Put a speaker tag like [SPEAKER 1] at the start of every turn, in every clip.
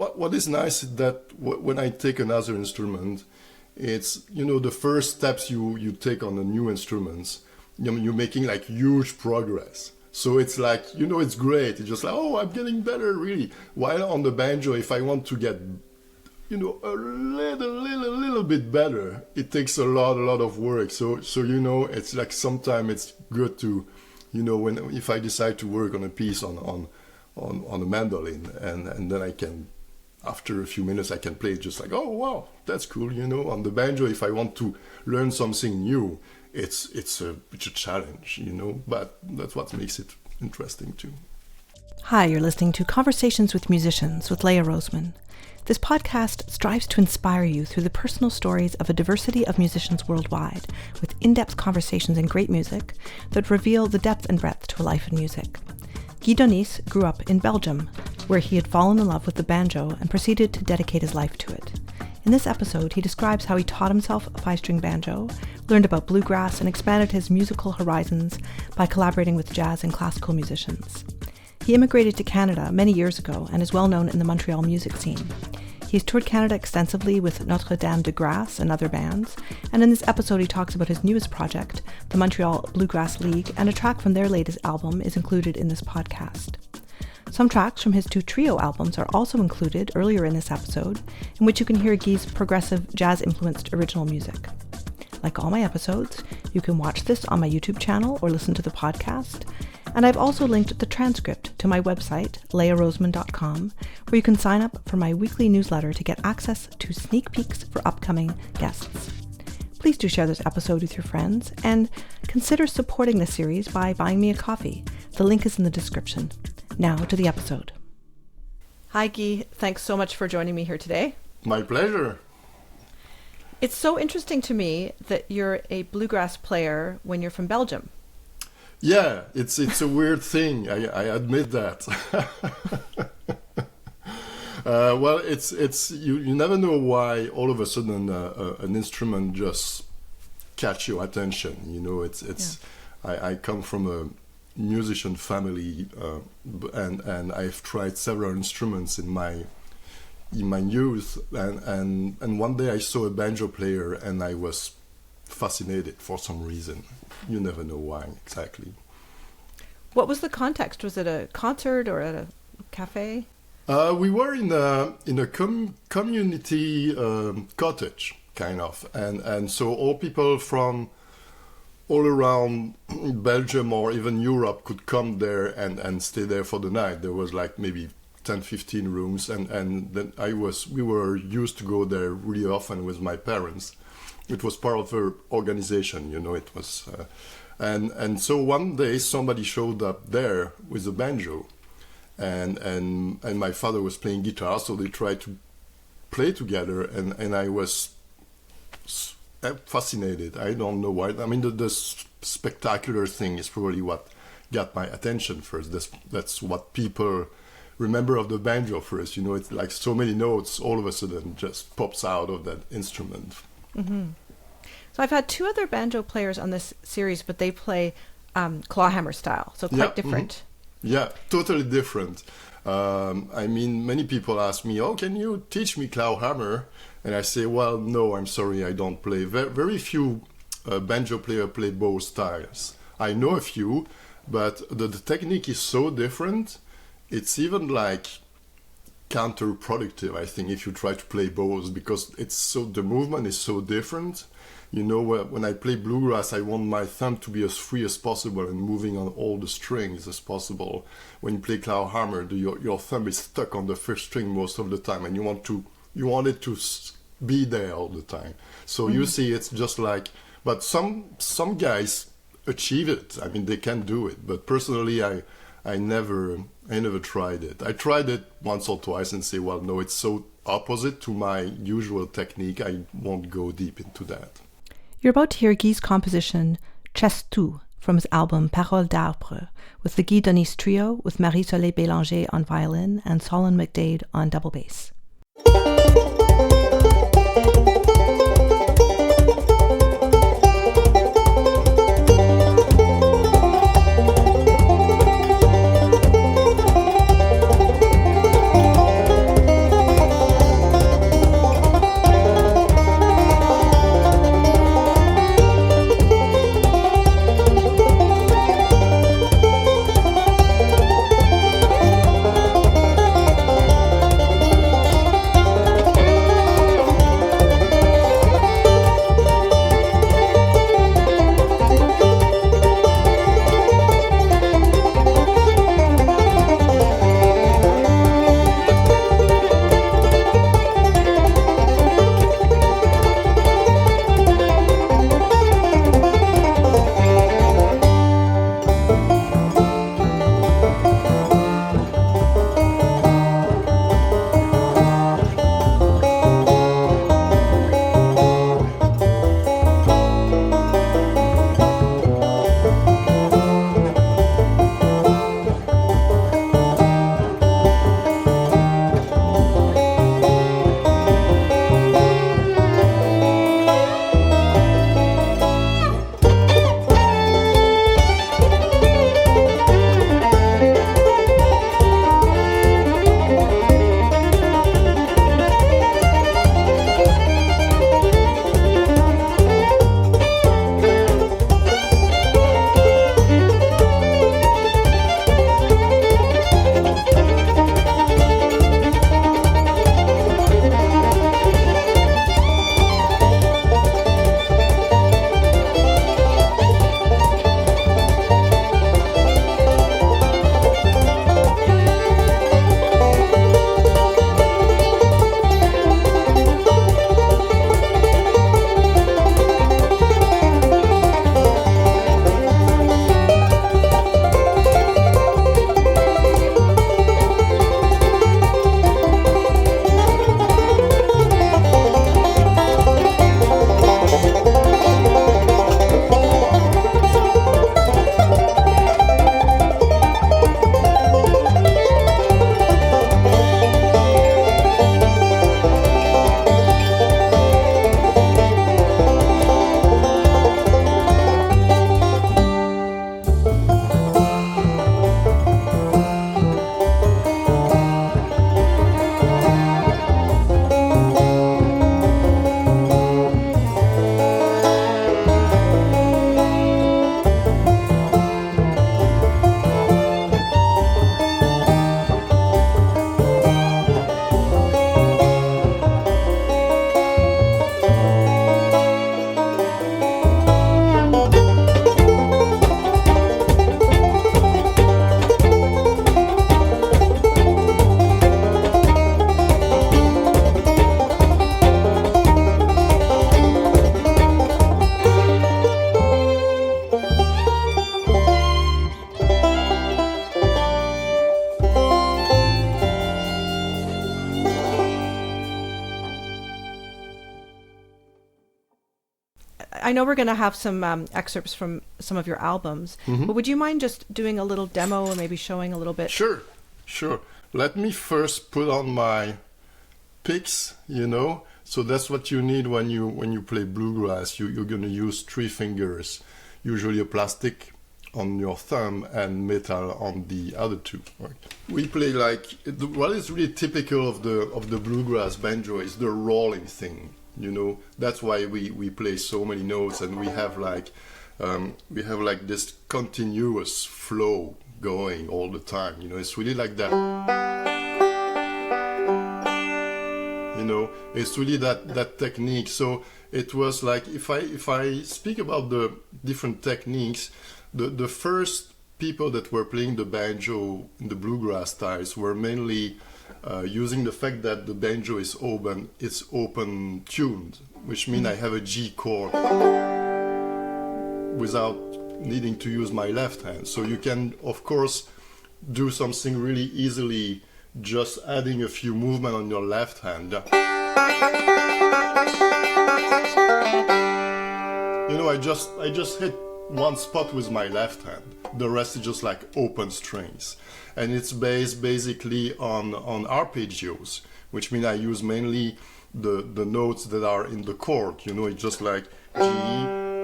[SPEAKER 1] What is nice is that when I take another instrument, it's, the first steps you take on the new instruments, you're making like huge progress. So it's like, it's great. It's just like, oh, I'm getting better, really. While on the banjo, if I want to get, a little bit better, it takes a lot of work. So it's like sometimes it's good to, if I decide to work on a piece on a mandolin, and then I can, after a few minutes, I can play it just like, oh, wow, that's cool, On the banjo, if I want to learn something new, it's a challenge, but that's what makes it interesting too.
[SPEAKER 2] Hi, you're listening to Conversations with Musicians with Leah Roseman. This podcast strives to inspire you through the personal stories of a diversity of musicians worldwide, with in-depth conversations and great music that reveal the depth and breadth to a life in music. Guy Donis grew up in Belgium, where he had fallen in love with the banjo and proceeded to dedicate his life to it. In this episode, he describes how he taught himself a 5-string banjo, learned about bluegrass, and expanded his musical horizons by collaborating with jazz and classical musicians. He immigrated to Canada many years ago and is well known in the Montreal music scene. He's toured Canada extensively with Notre Dame de Grass and other bands, and in this episode he talks about his newest project, the Montreal Bluegrass League, and a track from their latest album is included in this podcast. Some tracks from his 2 trio albums are also included earlier in this episode, in which you can hear Guy's progressive jazz-influenced original music. Like all my episodes, you can watch this on my YouTube channel or listen to the podcast, and I've also linked the transcript to my website, leahroseman.com, where you can sign up for my weekly newsletter to get access to sneak peeks for upcoming guests. Please do share this episode with your friends, and consider supporting this series by buying me a coffee. The link is in the description. Now to the episode. Hi Guy, thanks so much for joining me here today.
[SPEAKER 1] My pleasure.
[SPEAKER 2] It's so interesting to me that you're a bluegrass player when you're from Belgium.
[SPEAKER 1] Yeah, it's a weird thing. I admit that. Well, it's you never know why all of a sudden an instrument just catch your attention. I come from a musician family, and I've tried several instruments in my youth, and one day I saw a banjo player and I was fascinated for some reason. You never know why exactly.
[SPEAKER 2] What was the context? Was it a concert or at a cafe?
[SPEAKER 1] We were in a community cottage, kind of, and so all people from all around Belgium or even Europe could come there and stay there for the night. There was like maybe 10-15 rooms, and then we were used to go there really often with my parents. It was part of her organization, it was, and so one day somebody showed up there with a banjo, and my father was playing guitar, so they tried to play together, and I was fascinated. I don't know why. I mean, the spectacular thing is probably what got my attention first. That's what people remember of the banjo first. It's like so many notes all of a sudden just pops out of that instrument.
[SPEAKER 2] Mm-hmm. So I've had 2 other banjo players on this series, but they play clawhammer style, so quite different.
[SPEAKER 1] Mm-hmm. Yeah, totally different. I mean, many people ask me, "Oh, can you teach me clawhammer?" And I say, "Well, no, I'm sorry, I don't play." Very few banjo players play both styles. I know a few, but the technique is so different. It's even like counterproductive, I think, if you try to play both, because the movement is so different. When I play bluegrass, I want my thumb to be as free as possible and moving on all the strings as possible. When you play clawhammer, your thumb is stuck on the first string most of the time, and you want it to be there all the time. So you see, it's just like, but some guys achieve it. I mean, they can do it. But personally, I never tried it. I tried it once or twice and say, well, no, it's so opposite to my usual technique. I won't go deep into that.
[SPEAKER 2] You're about to hear Guy's composition Tchestou from his album Paroles with the Guy Donis Trio with Marie-Soleil Bélanger on violin and Solon McDade on double bass. I know we're going to have some excerpts from some of your albums, but would you mind just doing a little demo and maybe showing a little bit?
[SPEAKER 1] Sure. Let me first put on my picks, So that's what you need when you play bluegrass. You're going to use 3 fingers, usually a plastic on your thumb and metal on the other 2. Right? We play what is really typical of the bluegrass banjo is the rolling thing. That's why we play so many notes, and we have this continuous flow going all the time. It's really like that. It's really that technique. So it was like, if I speak about the different techniques, the first people that were playing the banjo in the bluegrass styles were mainly using the fact that the banjo is open tuned, which means I have a G chord without needing to use my left hand. So you can, of course, do something really easily, just adding a few movements on your left hand. I just hit one spot with my left hand. The rest is just like open strings. And it's based basically on arpeggios, which means I use mainly the notes that are in the chord. It's just like G,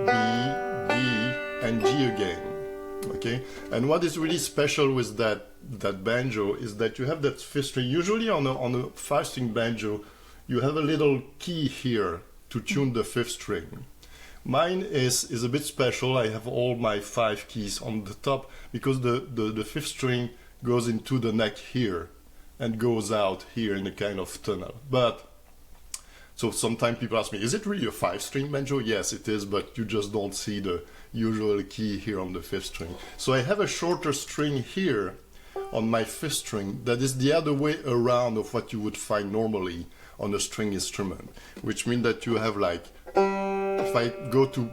[SPEAKER 1] B, D, and G again. Okay? And what is really special with that banjo is that you have that 5th string. Usually on a 5-string banjo, you have a little key here to tune the 5th string. Mine is a bit special. I have all my 5 keys on the top because the 5th string goes into the neck here and goes out here in a kind of tunnel. So sometimes people ask me, is it really a 5-string banjo? Yes, it is, but you just don't see the usual key here on the 5th string. So I have a shorter string here on my 5th string that is the other way around of what you would find normally on a string instrument, which means that you have if I go to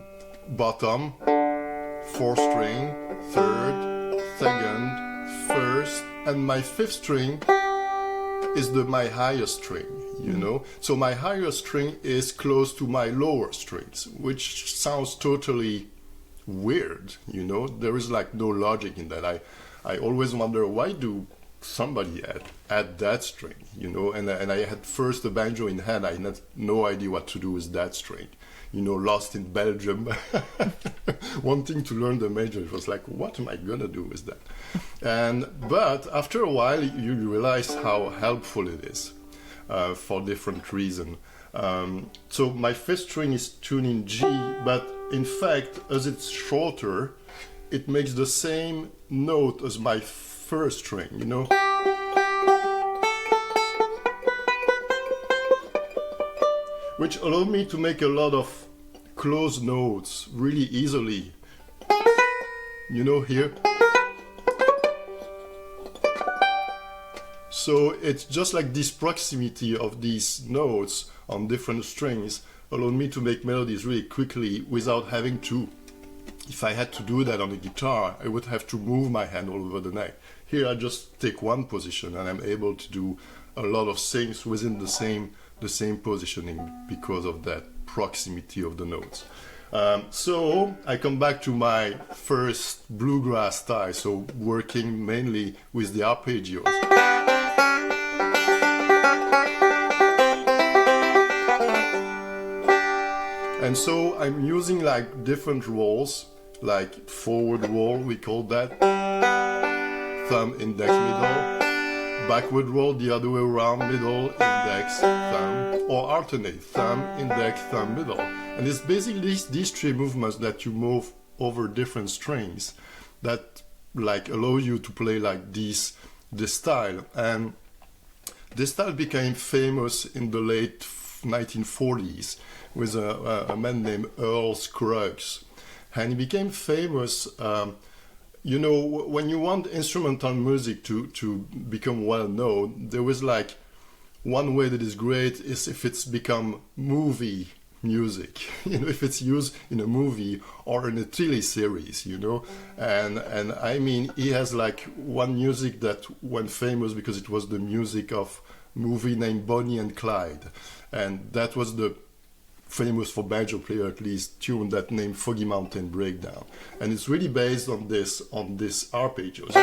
[SPEAKER 1] bottom, 4th string, 3rd, 2nd, 1st, and my 5th string is my highest string, So my highest string is close to my lower strings, which sounds totally weird, There is no logic in that. I always wonder, why do somebody add that string, and I had first a banjo in hand. I had no idea what to do with that string, lost in Belgium, wanting to learn the major. It was like, what am I gonna do with that? But after a while, you realize how helpful it is for different reasons. So my 5th string is tuned in G, but in fact, as it's shorter, it makes the same note as my 1st string, which allowed me to make a lot of close notes really easily. Here. So it's just like this proximity of these notes on different strings allowed me to make melodies really quickly without having to. If I had to do that on a guitar, I would have to move my hand all over the neck. Here I just take one position and I'm able to do a lot of things within the same positioning because of that proximity of the notes. So I come back to my first bluegrass style, so working mainly with the arpeggios. And so I'm using different rolls, like forward roll, we call that, thumb, index, middle, backward roll the other way around, middle, index, thumb, or alternate, thumb, index, thumb, middle. And it's basically these 3 movements that you move over different strings that allow you to play this style. And this style became famous in the late 1940s with a man named Earl Scruggs. And he became famous, when you want instrumental music to become well known, there was one way that is great is if it's become movie music, if it's used in a movie or in a TV series, and I mean, he has one music that went famous because it was the music of movie named Bonnie and Clyde, and that was the famous for banjo player at least tune that named Foggy Mountain Breakdown, and it's really based on this arpeggios.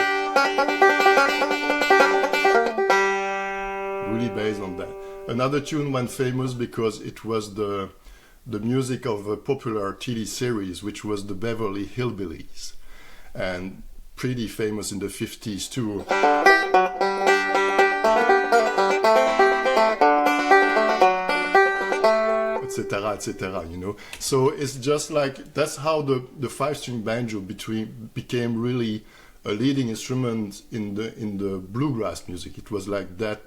[SPEAKER 1] Really based on that. Another tune went famous because it was the music of a popular TV series, which was the Beverly Hillbillies, and pretty famous in the 50s too. Etc., etc., you know. So it's just like, that's how the 5-string banjo became really a leading instrument in the bluegrass music. It was like that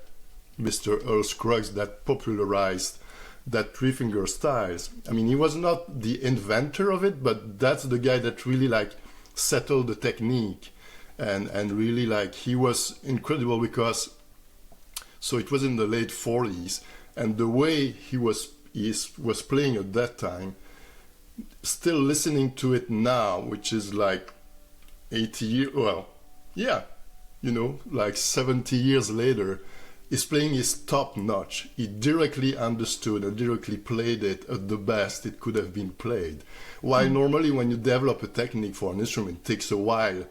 [SPEAKER 1] Mr. Earl Scruggs that popularized that 3-finger styles. I mean, he was not the inventor of it, but that's the guy that really like settled the technique, and really like, he was incredible because, so it was in the late 40s, and the way he was playing at that time, still listening to it now, which is like 80 years, well, yeah, you know, like 70 years later, his playing is top notch. He directly understood and directly played it at the best it could have been played. While normally when you develop a technique for an instrument, it takes a while,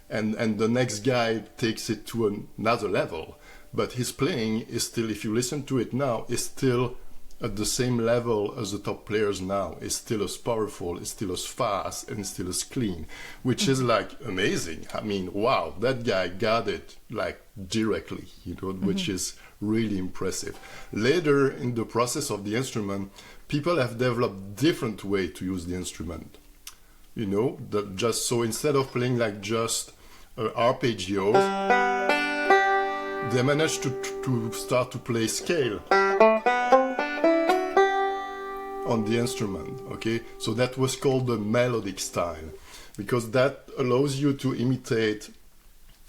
[SPEAKER 1] and the next guy takes it to another level. But his playing is still, if you listen to it now, is still at the same level as the top players now. It's still as powerful, it's still as fast, and it's still as clean, which is like amazing. I mean, wow, that guy got it like directly, you know, which is really impressive. Later in the process of the instrument, people have developed different way to use the instrument. You know, just so instead of playing like just arpeggios, they managed to start to play scale on the instrument, okay? So that was called the melodic style, because that allows you to imitate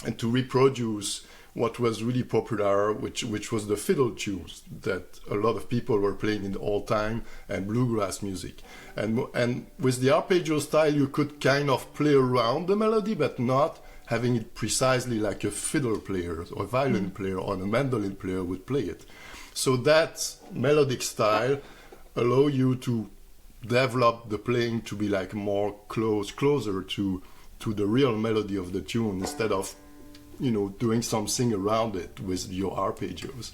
[SPEAKER 1] and to reproduce what was really popular, which was the fiddle tunes that a lot of people were playing in the old time and bluegrass music. And with the arpeggio style, you could kind of play around the melody, but not having it precisely like a fiddle player or a violin player or a mandolin player would play it. So that melodic style allow you to develop the playing to be like more closer to the real melody of the tune, instead of, you know, doing something around it with your arpeggios.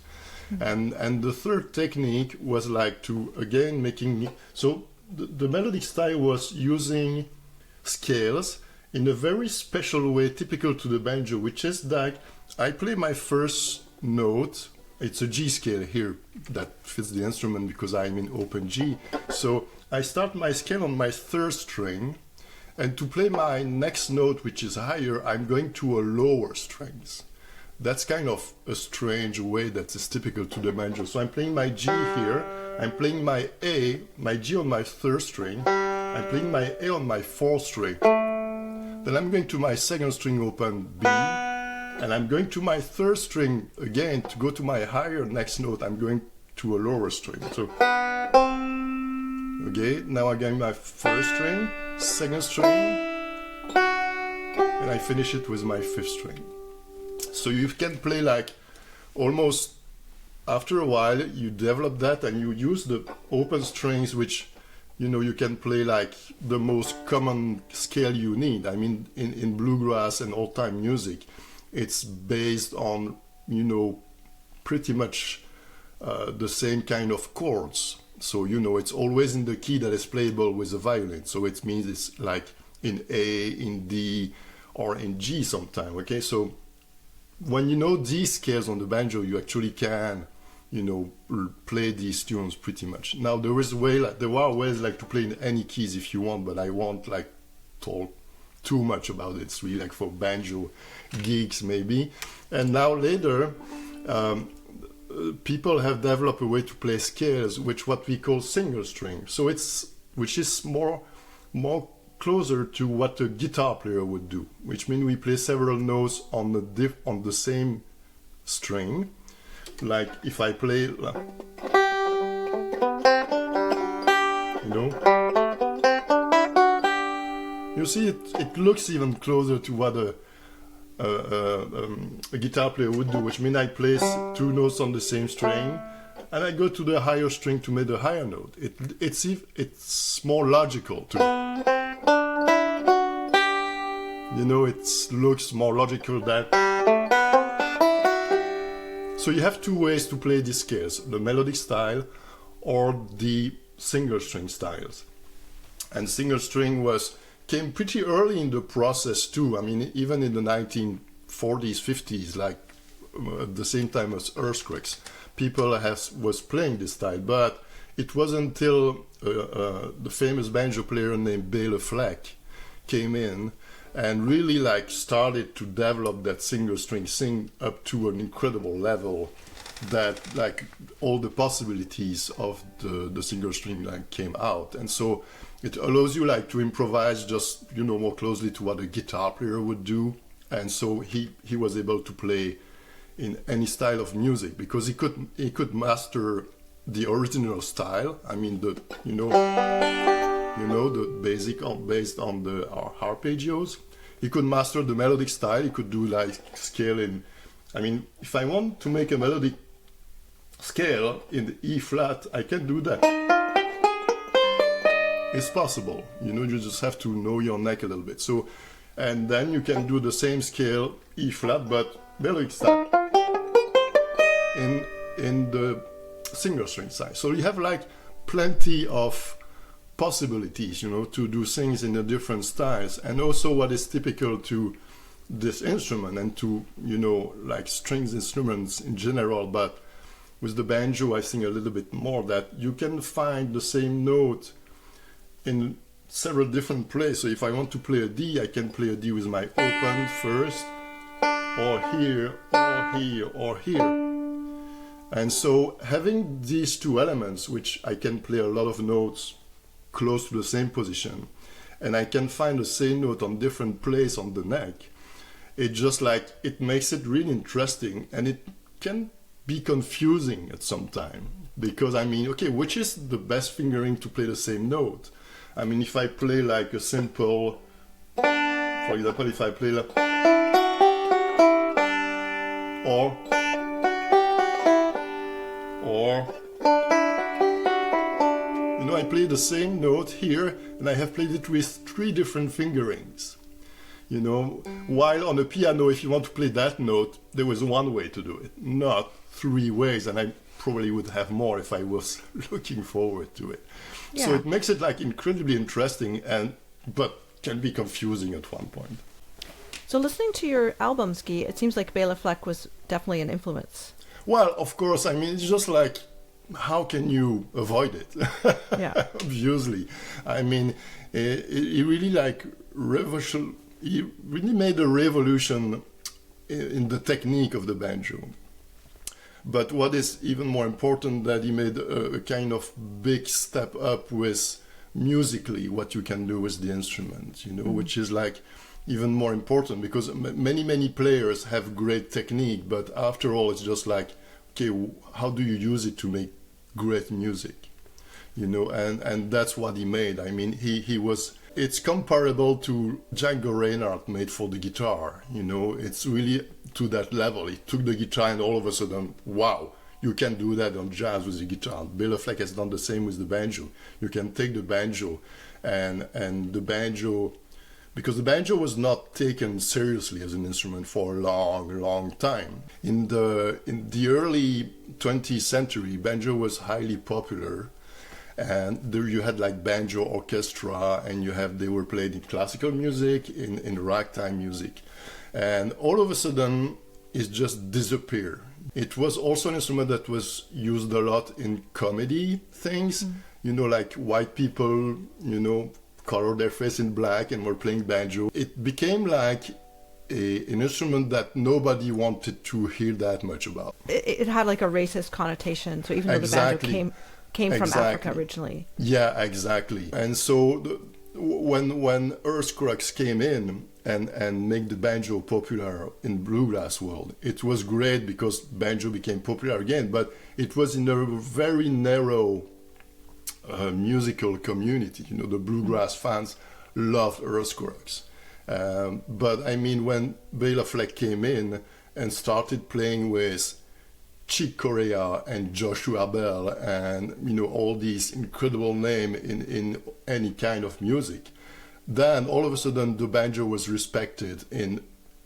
[SPEAKER 1] And the third technique was like to, again, so the melodic style was using scales in a very special way, typical to the banjo, which is that I play my first note. It's a G scale here that fits the instrument because I'm in open G. So I start my scale on my 3rd string, and to play my next note, which is higher, I'm going to a lower strings. That's kind of a strange way that is typical to the banjo. So I'm playing my G here, I'm playing my A, my G on my 3rd string, I'm playing my A on my 4th string. Then I'm going to my 2nd string open B, and I'm going to my 3rd string again to go to my higher next note. I'm going to a lower string. So, okay, now I'm getting my 1st string, 2nd string, and I finish it with my 5th string. So you can play like almost, after a while, you develop that and you use the open strings, which, you know, you can play like the most common scale you need. I mean, in bluegrass and old-time music, it's based on, you know, pretty much the same kind of chords. So, you know, it's always in the key that is playable with the violin. So it means it's like in A, in D, or in G sometime, okay? So when you know these scales on the banjo, you actually can, you know, play these tunes pretty much. Now there are ways like to play in any keys if you want, but I won't like talk too much about it. It's really like for banjo geeks maybe. And now later, people have developed a way to play scales, which what we call single string. So which is more closer to what a guitar player would do, which means we play several notes on the same string. Like if I play, you know, you see it looks even closer to what a guitar player would do, which means I play 2 notes on the same string, and I go to the higher string to make the higher note. It's more logical to, it looks more logical than. So you have two ways to play these scales: the melodic style or the single string styles. And single string came pretty early in the process too. I mean, even in the 1940s, 50s, like at the same time as earthquakes, people was playing this style. But it wasn't until the famous banjo player named Béla Fleck came in and really like started to develop that single string sing up to an incredible level, that like all the possibilities of the single string like came out. And so it allows you like to improvise just more closely to what a guitar player would do. And so he was able to play in any style of music because he could master the original style. I mean the basic based on the arpeggios. He could master the melodic style. He could do like scale in. I mean, if I want to make a melodic scale in the E flat, I can do that. It's possible. You just have to know your neck a little bit. So, and then you can do the same scale E flat, but melodic style in the single string side. So you have like plenty of possibilities, to do things in the different styles. And also what is typical to this instrument and to, like strings instruments in general, but with the banjo I think a little bit more, that you can find the same note in several different places. So if I want to play a D, I can play a D with my open first, or here, or here, or here. And so having these two elements, which I can play a lot of notes close to the same position, and I can find the same note on different places on the neck, it makes it really interesting, and it can be confusing at some time, because I mean, okay, which is the best fingering to play the same note? I mean, if I play like a simple, for example, if I play like, or I play the same note here, and I have played it with 3 different fingerings. While on a piano, if you want to play that note, there was one way to do it, not 3 ways, and I probably would have more if I was looking forward to it. Yeah. So it makes it like incredibly interesting, but can be confusing at one point.
[SPEAKER 2] So listening to your albums, Guy, it seems like Béla Fleck was definitely an influence.
[SPEAKER 1] Well, of course, I mean, it's just like, how can you avoid it?
[SPEAKER 2] Yeah.
[SPEAKER 1] Obviously. I mean, he really he really made a revolution in the technique of the banjo. But what is even more important, that he made a kind of big step up with musically what you can do with the instrument, which is like even more important, because many players have great technique, but after all, it's just like, okay, how do you use it to make great music? And that's what he made. I mean, it's comparable to Django Reinhardt made for the guitar. It's really to that level. He took the guitar and all of a sudden, wow, you can do that on jazz with the guitar. Béla Fleck has done the same with the banjo. You can take the banjo and the banjo, because the banjo was not taken seriously as an instrument for a long time. In the early 20th century, banjo was highly popular. And there you had like banjo orchestra, and they were played in classical music, in ragtime music. And all of a sudden, it just disappeared. It was also an instrument that was used a lot in comedy things, like white people, color their face in black and were playing banjo. It became like an instrument that nobody wanted to hear that much about.
[SPEAKER 2] It had like a racist connotation, so even though the banjo came from Africa originally.
[SPEAKER 1] Yeah, exactly. And so when earthquakes came in and made the banjo popular in bluegrass world, it was great because banjo became popular again, but it was in a very narrow musical community. The bluegrass fans loved earthquakes. But I mean, when Béla Fleck came in and started playing with Chick Corea and Joshua Bell and, you know, all these incredible names in any kind of music, then all of a sudden the banjo was respected in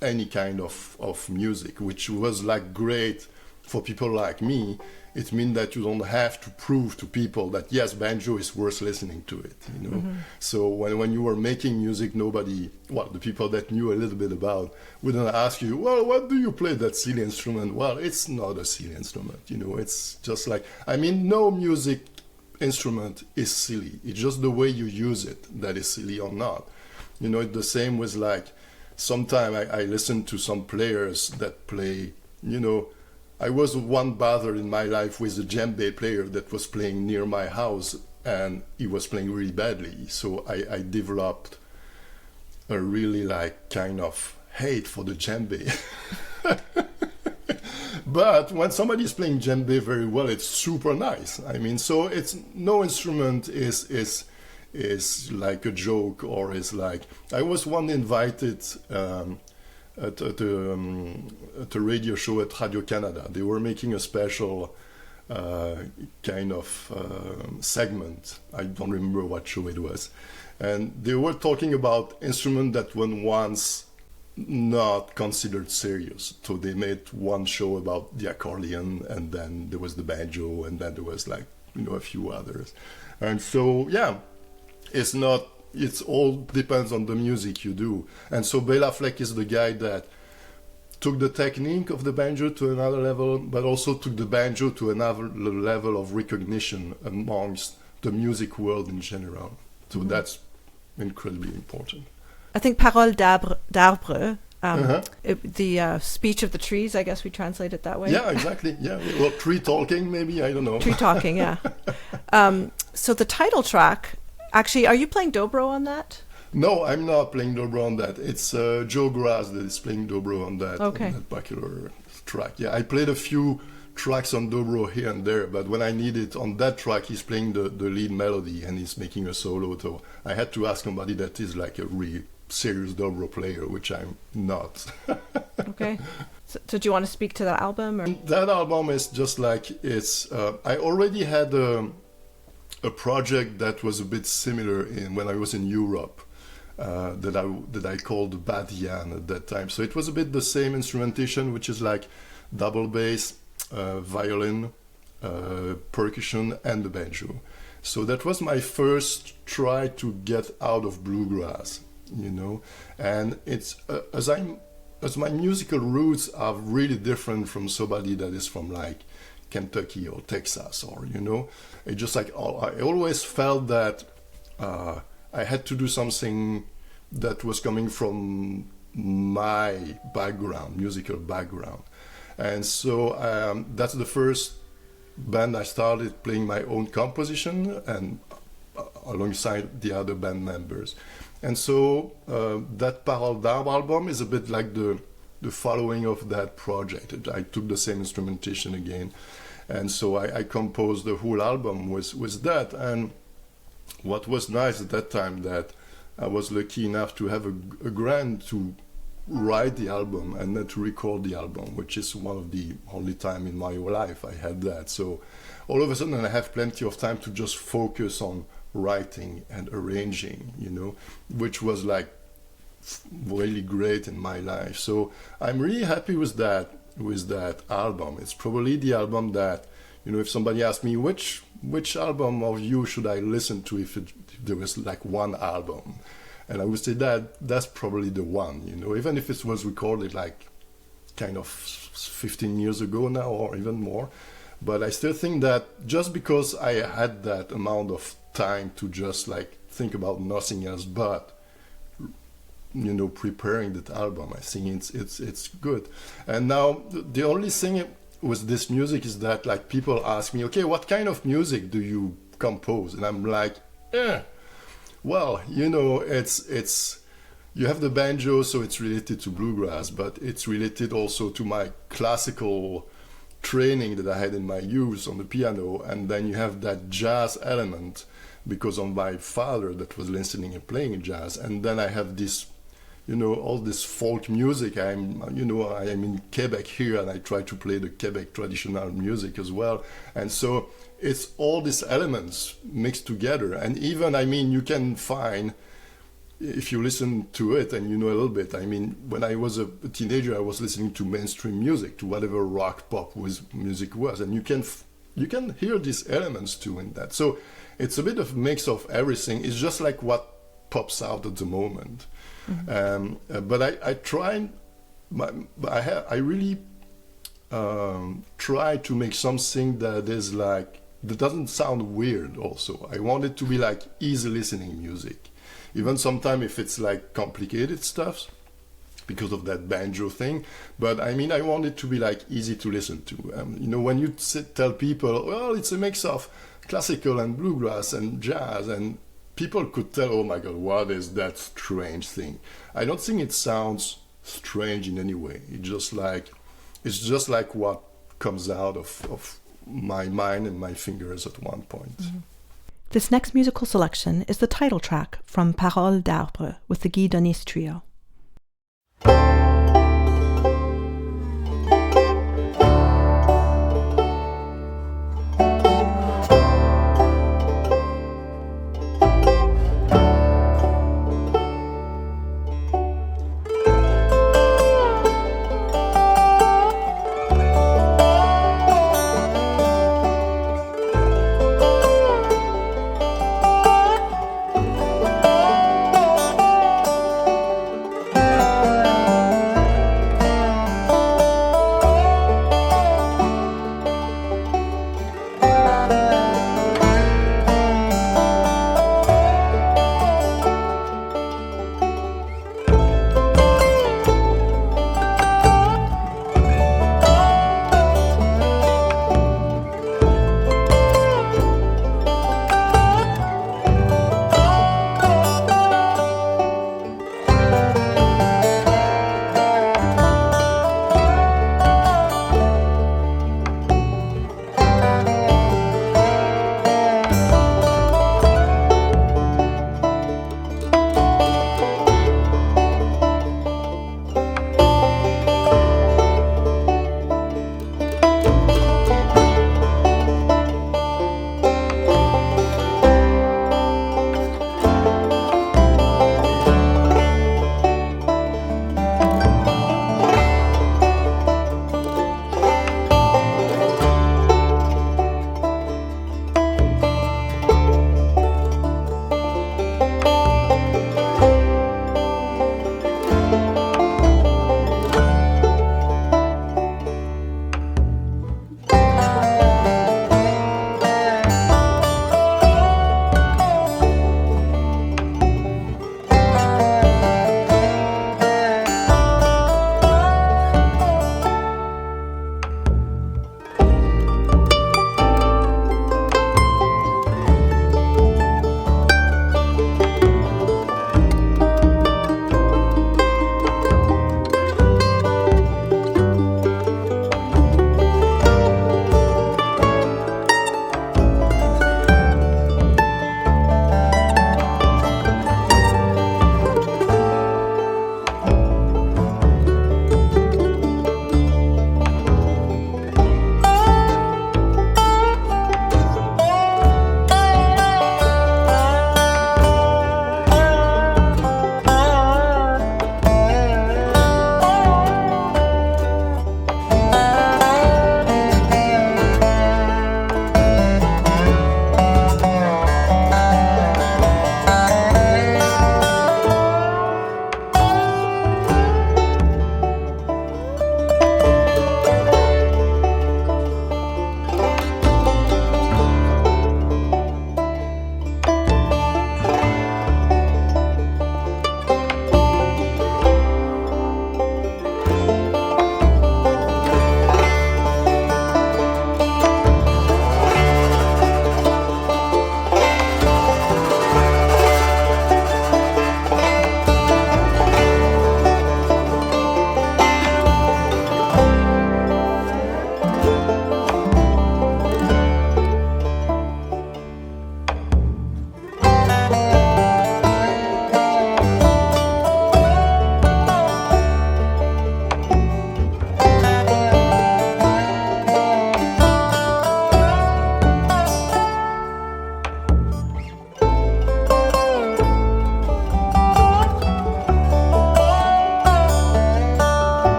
[SPEAKER 1] any kind of music, which was like great for people like me. It means that you don't have to prove to people that, yes, banjo is worth listening to it, you know. So when you were making music, nobody, well, the people that knew a little bit about wouldn't ask you, well, what do you play that silly instrument? Well, it's not a silly instrument, you know. It's just like, I mean, no music instrument is silly. It's just the way you use it that is silly or not. You know, it's the same with like, sometimes I listen to some players that play, you know, I was one bother in my life with a djembe player that was playing near my house, and he was playing really badly. So I developed a really like kind of hate for the djembe. But when somebody is playing djembe very well, it's super nice. I mean, so it's no instrument is like a joke or is like. I was one invited. At a radio show at Radio Canada. They were making a special kind of segment. I don't remember what show it was. And they were talking about instruments that were once not considered serious. So they made one show about the accordion, and then there was the banjo, and then there was like, you know, a few others. And so, yeah, it's not, it's all depends on the music you do. And so Béla Fleck is the guy that took the technique of the banjo to another level, but also took the banjo to another level of recognition amongst the music world in general. So that's incredibly important.
[SPEAKER 2] I think Paroles d'arbres, the speech of the trees, I guess we translate it that way.
[SPEAKER 1] Yeah, exactly. Yeah, well, tree talking maybe, I don't know.
[SPEAKER 2] Tree talking, yeah. So the title track, actually, are you playing dobro on that?
[SPEAKER 1] No, I'm not playing dobro on that. It's Joe Grass that is playing dobro on that, on that particular track. Yeah, I played a few tracks on dobro here and there, but when I need it on that track, he's playing the lead melody and he's making a solo. So I had to ask somebody that is like a really serious dobro player, which I'm not.
[SPEAKER 2] Okay. So do you want to speak to that album? Or?
[SPEAKER 1] That album is just like, it's. I already had a project that was a bit similar when I was in Europe. That I called Badian at that time. So it was a bit the same instrumentation, which is like double bass, violin, percussion, and the banjo. So that was my first try to get out of bluegrass, you know. And it's as my musical roots are really different from somebody that is from like Kentucky or Texas, or you know, it's just like I always felt that. I had to do something that was coming from my background, musical background. And so that's the first band I started playing my own composition and alongside the other band members. And so that Paroles d'arbres album is a bit like the following of that project. I took the same instrumentation again. And so I composed the whole album with that. And what was nice at that time that I was lucky enough to have a grant to write the album and then to record the album, which is one of the only time in my life I had that. So all of a sudden I have plenty of time to just focus on writing and arranging, you know, which was like really great in my life. So I'm really happy with that album. It's probably the album that, you know, if somebody asked me which album of you should I listen to if there was like one album, and I would say that's probably the one, you know, even if it was recorded like kind of 15 years ago now or even more. But I still think that just because I had that amount of time to just like think about nothing else but, you know, preparing that album, I think it's good. And now the only thing with this music is that like people ask me, okay, what kind of music do you compose? And I'm like, well, you know, it's you have the banjo, so it's related to bluegrass, but it's related also to my classical training that I had in my youth on the piano, and then you have that jazz element because of my father that was listening and playing jazz, and then I have this all this folk music. I am in Quebec here, and I try to play the Quebec traditional music as well. And so it's all these elements mixed together. And even, you can find, if you listen to it and you know a little bit, when I was a teenager, I was listening to mainstream music, to whatever rock, pop music was. And you can hear these elements too in that. So it's a bit of mix of everything. It's just like what pops out at the moment. Mm-hmm. But I try, I really try to make something that is like, that doesn't sound weird also. I want it to be like easy listening music. Even sometimes if it's like complicated stuff, because of that banjo thing. But I want it to be like easy to listen to. When you tell people, well, it's a mix of classical and bluegrass and jazz, and people could tell, oh my God, what is that strange thing? I don't think it sounds strange in any way. It's just like what comes out of my mind and my fingers at one point.
[SPEAKER 2] Mm-hmm. This next musical selection is the title track from Paroles d'Arbre with the Guy Donis Trio.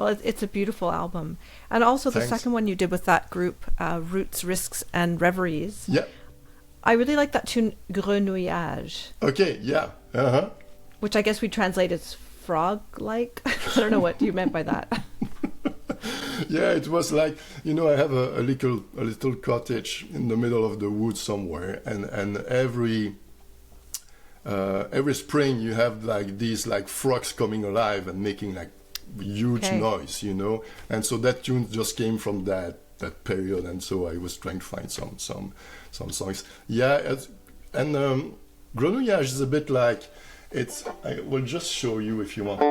[SPEAKER 2] Well, it's a beautiful album. And also the
[SPEAKER 1] Thanks.
[SPEAKER 2] second one you did with that group, Roots, Risks, and Rêveries.
[SPEAKER 1] Yeah.
[SPEAKER 2] I really like that tune, Grenouillages.
[SPEAKER 1] Okay, yeah. Uh-huh.
[SPEAKER 2] Which I guess we translate as frog-like. I don't know what you meant by that.
[SPEAKER 1] Yeah, it was like, you know, I have a little cottage in the middle of the woods somewhere, and every spring you have like these like frogs coming alive and making like huge noise, you know, and so that tune just came from that period, and so I was trying to find some songs. Yeah, and Grenouillage is a bit like I will just show you if you want.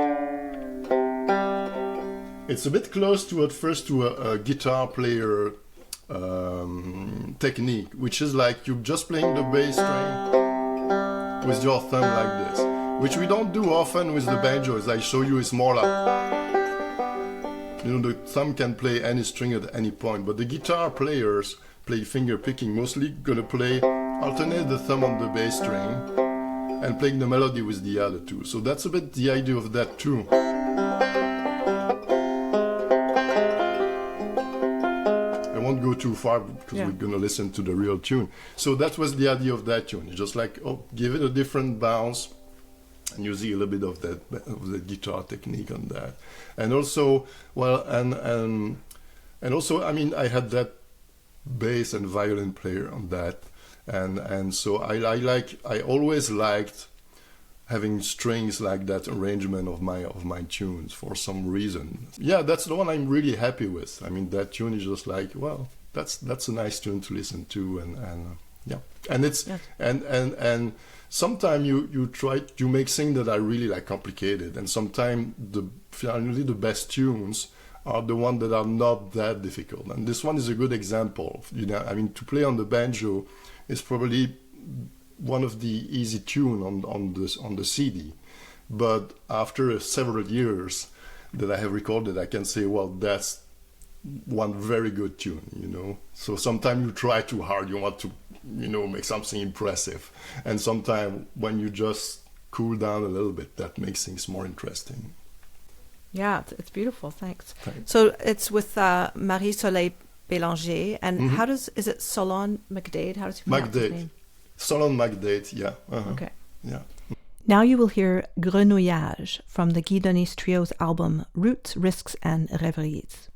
[SPEAKER 1] It's a bit close to at first to a guitar player technique, which is like you're just playing the bass string with your thumb like this, which we don't do often with the banjo. As I show you, it's more like, you know, the thumb can play any string at any point, but the guitar players play finger picking, mostly gonna alternate the thumb on the bass string and playing the melody with the other two. So that's a bit the idea of that too. I won't go too far because we're gonna listen to the real tune. So that was the idea of that tune. It's just like, give it a different bounce, and you see a little bit of the guitar technique on that. And also, well, and also, I mean, I had that bass and violin player on that, and so I always liked having strings like that arrangement of my tunes for some reason. Yeah, that's the one I'm really happy with. I mean, that tune is just like, well, that's a nice tune to listen to, and yeah, and it's and sometimes you make things that are really like complicated, and sometimes finally the best tunes are the ones that are not that difficult. And this one is a good example. You know, I mean, to play on the banjo is probably one of the easy tune on the CD, but after several years that I have recorded, I can say, well, that's one very good tune, you know. So sometimes you try too hard, you want to, you know, make something impressive, and sometimes when you just cool down a little bit, that makes things more interesting.
[SPEAKER 2] Yeah, it's beautiful. Thanks. So it's with Marie-Soleil Bélanger, and is it Solon McDade? How does he pronounce his name?
[SPEAKER 1] Solon McDade, yeah. Uh-huh.
[SPEAKER 2] Okay.
[SPEAKER 1] Yeah.
[SPEAKER 2] Now you will hear Grenouillages from the Guy Donis Trio's album Roots, Risks, and Rêveries.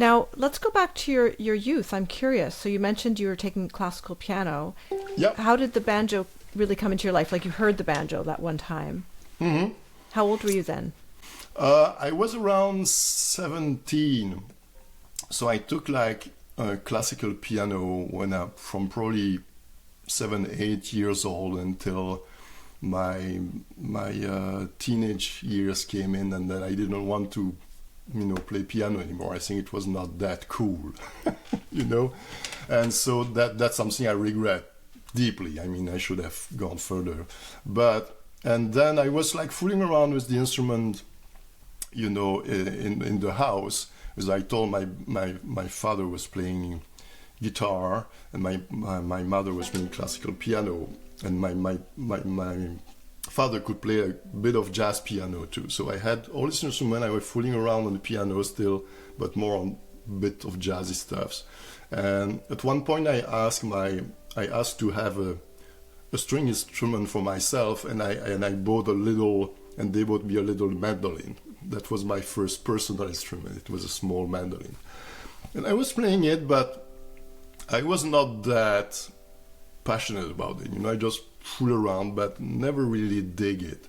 [SPEAKER 2] Now, let's go back to your youth. I'm curious. So you mentioned you were taking classical piano.
[SPEAKER 1] Yep.
[SPEAKER 2] How did the banjo really come into your life? Like, you heard the banjo that one time.
[SPEAKER 1] Mm-hmm.
[SPEAKER 2] How old were you then?
[SPEAKER 1] I was around 17. So I took like a classical piano from probably 7, 8 years old until my teenage years came in, and then I didn't want to play piano anymore. I think it was not that cool, and so that's something I regret deeply. I mean, I should have gone further, and then I was like fooling around with the instrument, in the house, as I told my father was playing guitar and my mother was playing classical piano, and my father could play a bit of jazz piano too. So I had all these instruments. I was fooling around on the piano still, but more on a bit of jazzy stuffs. And at one point I asked to have a string instrument for myself, and I bought a little, and they bought me a little mandolin. That was my first personal instrument. It was a small mandolin. And I was playing it, but I was not that passionate about it. I just fool around, but never really dig it.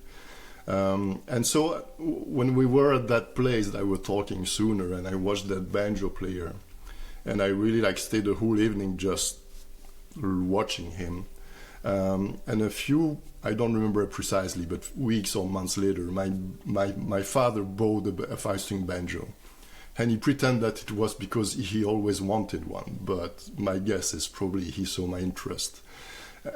[SPEAKER 1] And so when we were at that place that I was talking sooner, and I watched that banjo player, and I really stayed the whole evening just watching him. And a few, I don't remember precisely, but weeks or months later, my father bought a 5-string banjo. And he pretended that it was because he always wanted one, but my guess is probably he saw my interest.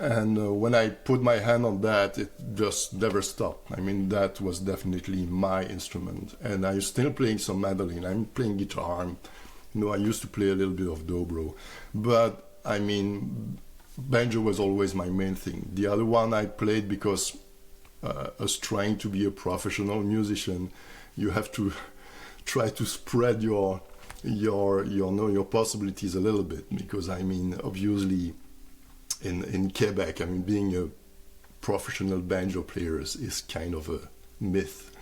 [SPEAKER 1] And when I put my hand on that, it just never stopped. I mean, that was definitely my instrument. And I'm still playing some mandolin. I'm playing guitar. I used to play a little bit of dobro. But, I mean, banjo was always my main thing. The other one I played because as trying to be a professional musician, you have to try to spread your possibilities a little bit, because I mean, obviously in Quebec, I mean, being a professional banjo player is kind of a myth.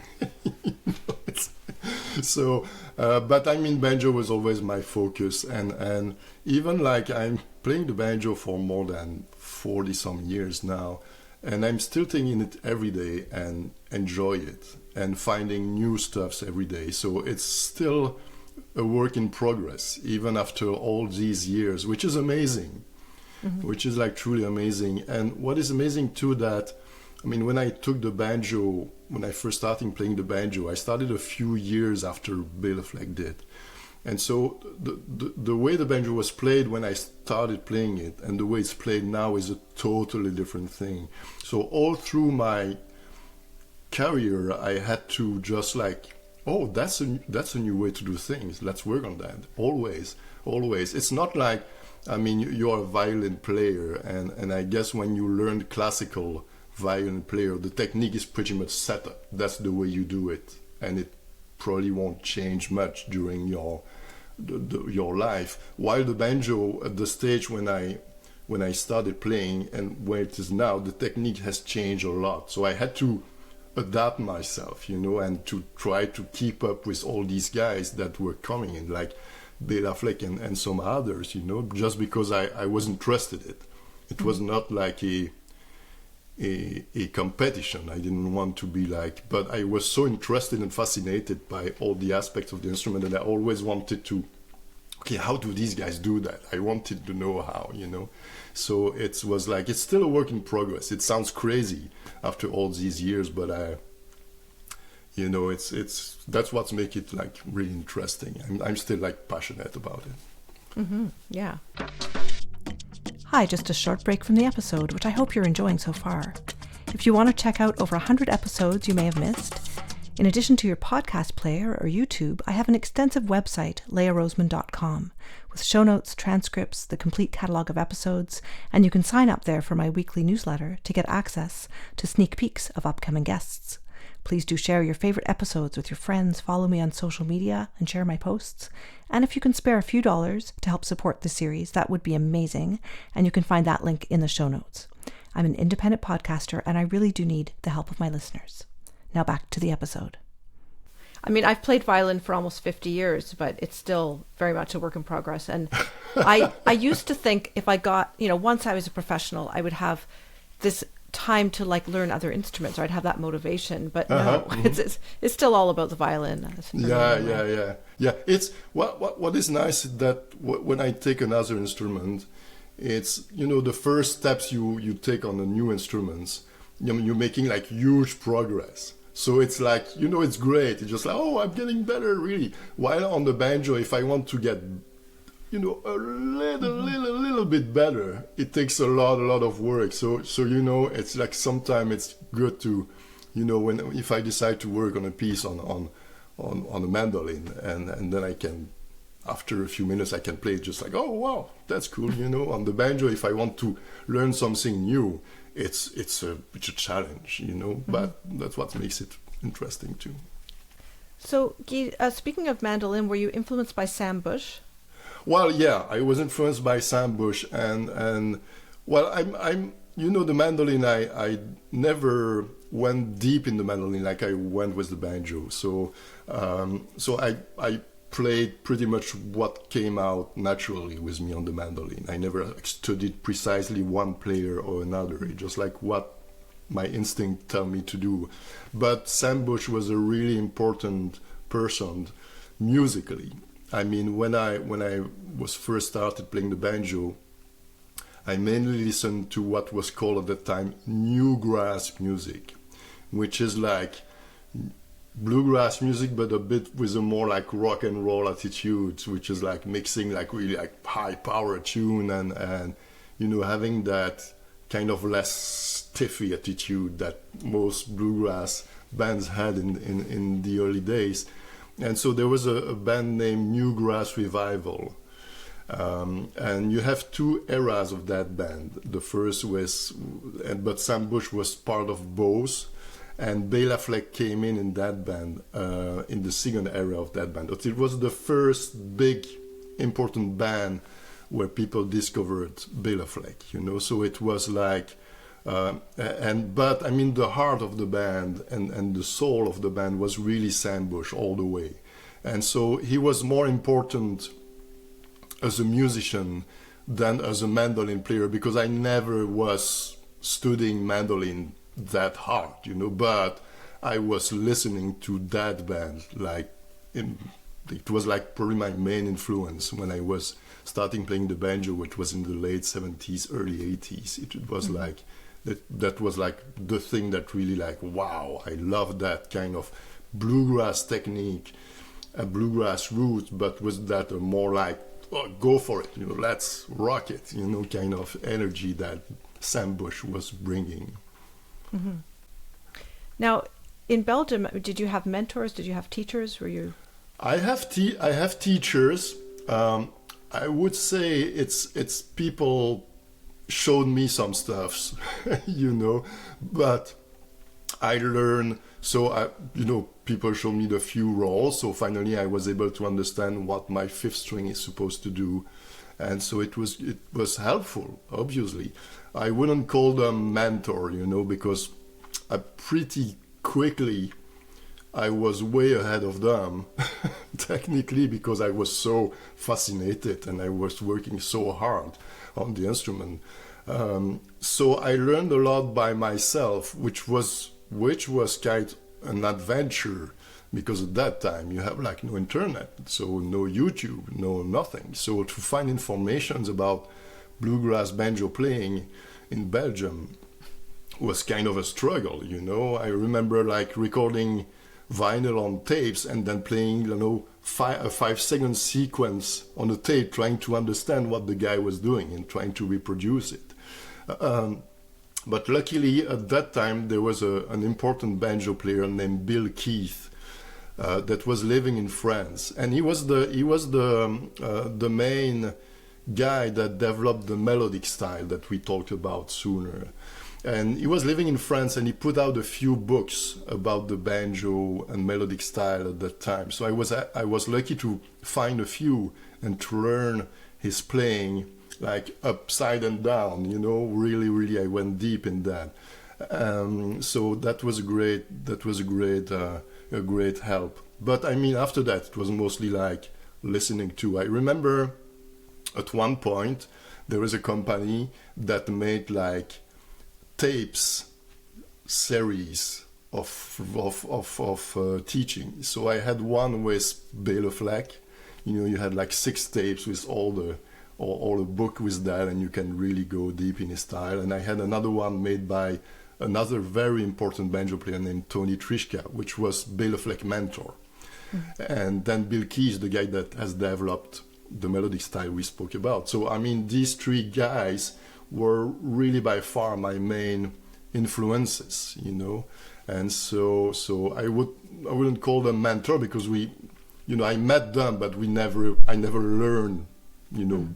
[SPEAKER 1] So but I mean, banjo was always my focus, and even like I'm playing the banjo for more than 40 some years now, and I'm still taking it every day and enjoy it and finding new stuffs every day. So it's still a work in progress, even after all these years, which is amazing, which is like truly amazing. And what is amazing too, that, I mean, when I took the banjo, when I first started playing the banjo, I started a few years after Béla Fleck did. And so the way the banjo was played when I started playing it and the way it's played now is a totally different thing. So all through my career, I had to just like, oh, that's a new way to do things. Let's work on that. Always. It's not like, I mean, you're a violin player, and I guess when you learn classical violin player, the technique is pretty much set up. That's the way you do it, and it probably won't change much during your life. While the banjo, at the stage when I started playing and where it is now, the technique has changed a lot. So I had to adapt myself, and to try to keep up with all these guys that were coming in, like Béla Fleck and some others, just because I was interested in it. It was not like a competition. I didn't want to be like, but I was so interested and fascinated by all the aspects of the instrument that I always wanted to, okay, how do these guys do that? I wanted to know how, So it was like, it's still a work in progress. It sounds crazy after all these years, but it's that's what makes it like really interesting. I'm still like passionate about it.
[SPEAKER 2] Mm-hmm. Yeah. Hi, just a short break from the episode, which I hope you're enjoying so far. If you want to check out over 100 episodes you may have missed, in addition to your podcast player or YouTube, I have an extensive website, leahroseman.com, with show notes, transcripts, the complete catalogue of episodes, and you can sign up there for my weekly newsletter to get access to sneak peeks of upcoming guests. Please do share your favorite episodes with your friends, follow me on social media, and share my posts. And if you can spare a few dollars to help support the series, that would be amazing, and you can find that link in the show notes. I'm an independent podcaster, and I really do need the help of my listeners. Now back to the episode. I mean, I've played violin for almost 50 years, but it's still very much a work in progress. And I used to think if I got, once I was a professional, I would have this time to like learn other instruments, or I'd have that motivation. But no, it's still all about the violin.
[SPEAKER 1] Yeah. It's what is nice is that when I take another instrument, it's the first steps you take on the new instruments, you're making like huge progress. So it's like it's great. It's just like, oh, I'm getting better really. While on the banjo, if I want to get a little bit better, it takes a lot of work. So it's like sometimes it's good to if I decide to work on a piece on a mandolin, and then I can, after a few minutes, I can play it just like, oh wow, that's cool. On the banjo, if I want to learn something new, it's a challenge, but that's what makes it interesting too.
[SPEAKER 2] So Guy, speaking of mandolin, were you influenced by Sam Bush?
[SPEAKER 1] Well, yeah, I was influenced by Sam Bush, and well, I'm the mandolin. I never went deep in the mandolin like I went with the banjo. So I played pretty much what came out naturally with me on the mandolin. I never studied precisely one player or another. It's just like what my instinct tell me to do. But Sam Bush was a really important person musically. I mean, when I was first started playing the banjo, I mainly listened to what was called at the time new grass music, which is like bluegrass music, but a bit with a more like rock and roll attitude, which is like mixing like really like high power tune and having that kind of less stiffy attitude that most bluegrass bands had in the early days. And so there was a band named New Grass Revival. And you have two eras of that band. The first was, but Sam Bush was part of both. And Béla Fleck came in that band in the second era of that band. It was the first big important band where people discovered Béla Fleck, So it was like, but I mean the heart of the band and the soul of the band was really Sam Bush all the way. And so he was more important as a musician than as a mandolin player, because I never was studying mandolin that hard, but I was listening to that band it was like probably my main influence when I was starting playing the banjo, which was in the late 70s, early 80s. It was like that was like the thing that really like, wow, I love that kind of bluegrass technique, a bluegrass root, but with that more like, oh, go for it, let's rock it, kind of energy that Sam Bush was bringing.
[SPEAKER 2] Mm-hmm. Now, in Belgium, did you have mentors? Did you have teachers? Were you?
[SPEAKER 1] I have teachers. I would say it's people showed me some stuffs, but I learned. So people showed me the few roles. So finally, I was able to understand what my fifth string is supposed to do, and so it was helpful. Obviously, I wouldn't call them mentor, because pretty quickly I was way ahead of them, technically, because I was so fascinated and I was working so hard on the instrument. So I learned a lot by myself, which was kind of an adventure, because at that time you have like no internet, so no YouTube, no nothing. So to find information about bluegrass banjo playing in Belgium was kind of a struggle, I remember like recording vinyl on tapes and then playing, a 5-second sequence on the tape, trying to understand what the guy was doing and trying to reproduce it. But luckily at that time there was an important banjo player named Bill Keith that was living in France, and he was the main guy that developed the melodic style that we talked about sooner. And he was living in France, and he put out a few books about the banjo and melodic style at that time. So I was lucky to find a few and to learn his playing like upside and down. Really I went deep in that. So that was a great help. But I mean, after that, it was mostly like listening to. I remember at one point there was a company that made like tapes series of teaching. So I had one with Béla Fleck. You had like 6 tapes with all the book with that, and you can really go deep in his style. And I had another one made by another very important banjo player named Tony Trischka, which was Béla Fleck mentor. And then Bill Keys, the guy that has developed the melodic style we spoke about. So I mean, these 3 guys were really by far my main influences, And so I wouldn't call them mentor, because I met them, but I never learned,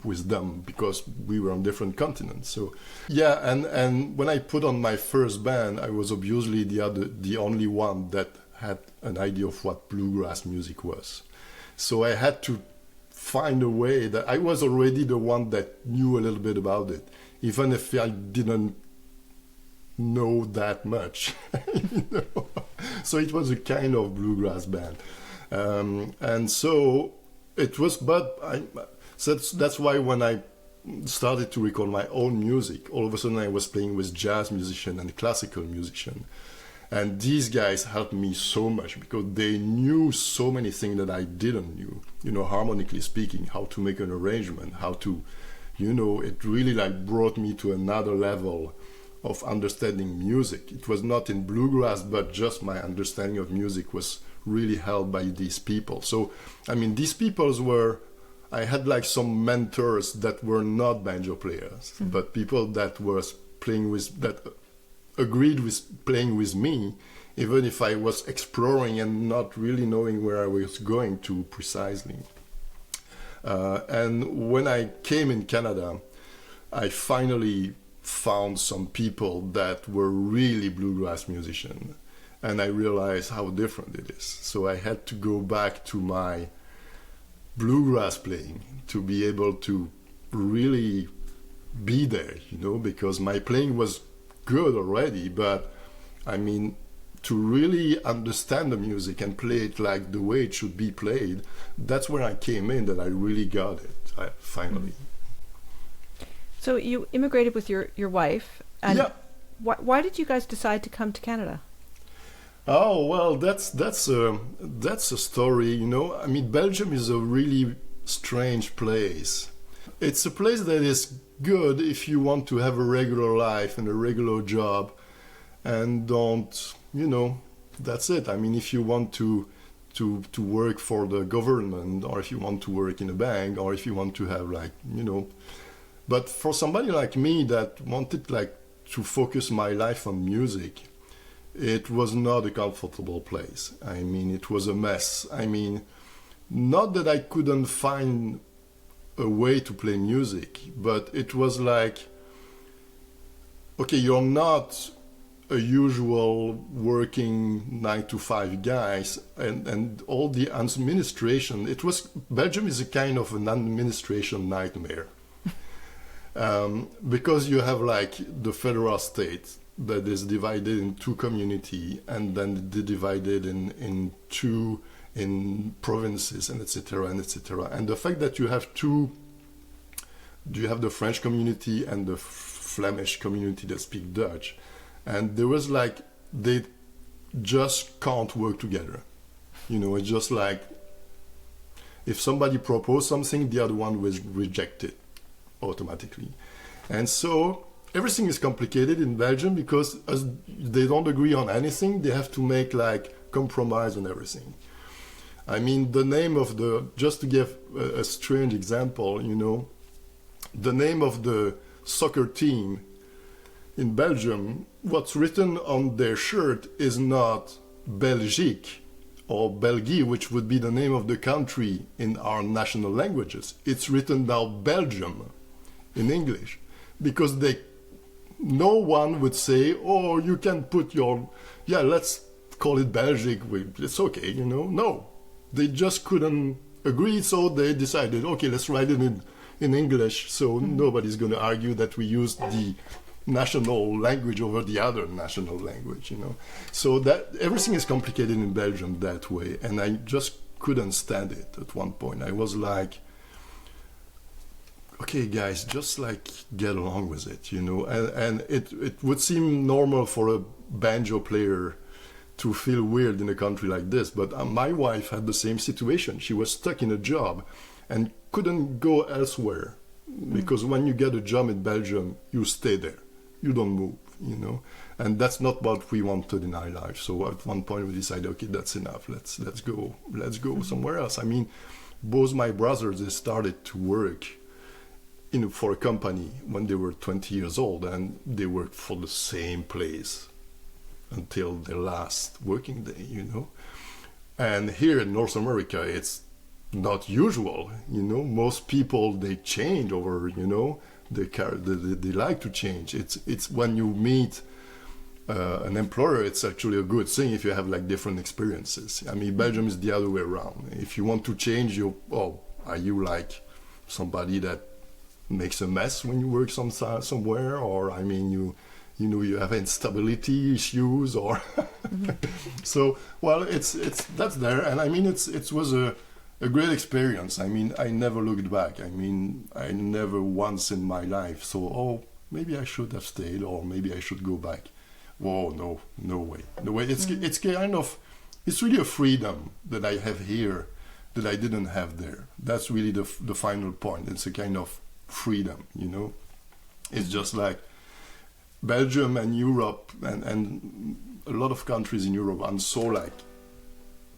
[SPEAKER 1] with them, because we were on different continents. So yeah, and when I put on my first band, I was obviously the only one that had an idea of what bluegrass music was. So I had to find a way that I was already the one that knew a little bit about it, even if I didn't know that much. So it was a kind of bluegrass band. And so it was, so that's why when I started to record my own music, all of a sudden I was playing with jazz musician and classical musician. And these guys helped me so much, because they knew so many things that I didn't know, harmonically speaking, how to make an arrangement, how to, it really like brought me to another level of understanding music. It was not in bluegrass, but just my understanding of music was really helped by these people. So, I mean, these people I had like some mentors that were not banjo players, but people that was playing with, that agreed with playing with me, even if I was exploring and not really knowing where I was going to precisely. And when I came in Canada, I finally found some people that were really bluegrass musicians, and I realized how different it is. So I had to go back to my bluegrass playing to be able to really be there, because my playing was good already, but I mean, to really understand the music and play it like the way it should be played, that's where I came in, that I really got it, finally.
[SPEAKER 2] So you immigrated with your wife, and
[SPEAKER 1] yeah.
[SPEAKER 2] Why did you guys decide to come to Canada?
[SPEAKER 1] Oh, well, that's a story, I mean, Belgium is a really strange place. It's a place that is good if you want to have a regular life and a regular job, and don't, that's it. I mean, if you want to work for the government, or if you want to work in a bank, or if you want to have like, but for somebody like me that wanted like to focus my life on music, it was not a comfortable place. I mean, it was a mess. I mean, not that I couldn't find a way to play music, but it was like, okay, you're not a usual working 9-to-5 guys, and all the administration. Belgium is a kind of an administration nightmare, because you have like the federal state that is divided in 2 communities, and then divided in 2 in provinces, and etc. and etc. And the fact that you have the French community and the Flemish community that speak Dutch, and there was like, they just can't work together. It's just like, if somebody proposed something, the other one was rejected automatically. And so everything is complicated in Belgium, because as they don't agree on anything, they have to make like compromise on everything. I mean, the name of just to give a strange example, the name of the soccer team in Belgium, what's written on their shirt is not Belgique or Belgique, which would be the name of the country in our national languages. It's written now Belgium in English, because no one would say, oh, you can put let's call it Belgique, it's okay, No, they just couldn't agree, so they decided, okay, let's write it in English, so nobody's going to argue that we use the national language over the other national language, So that everything is complicated in Belgium that way, and I just couldn't stand it at one point. I was like, okay, guys, just like get along with it, And it would seem normal for a banjo player to feel weird in a country like this, but my wife had the same situation. She was stuck in a job and couldn't go elsewhere, because when you get a job in Belgium, you stay there, you don't move, and that's not what we wanted in our life. So at one point we decided, okay, that's enough. Let's go somewhere else. I mean, both my brothers, they started to work for a company when they were 20 years old, and they worked for the same place until their last working day, And here in North America, it's not usual, Most people, they change over, they like to change. It's when you meet an employer, it's actually a good thing if you have like different experiences. I mean, Belgium is the other way around. If you want to change, are you like somebody that makes a mess when you work somewhere, or I mean, you have instability issues, or so. Well, that's there, and I mean, it was a great experience. I mean, I never looked back. I mean, I never once in my life thought, maybe I should have stayed, or maybe I should go back. Whoa, no way. It's kind of, it's really a freedom that I have here that I didn't have there. That's really the final point. It's a kind of freedom, It's just like Belgium and Europe and a lot of countries in Europe are so like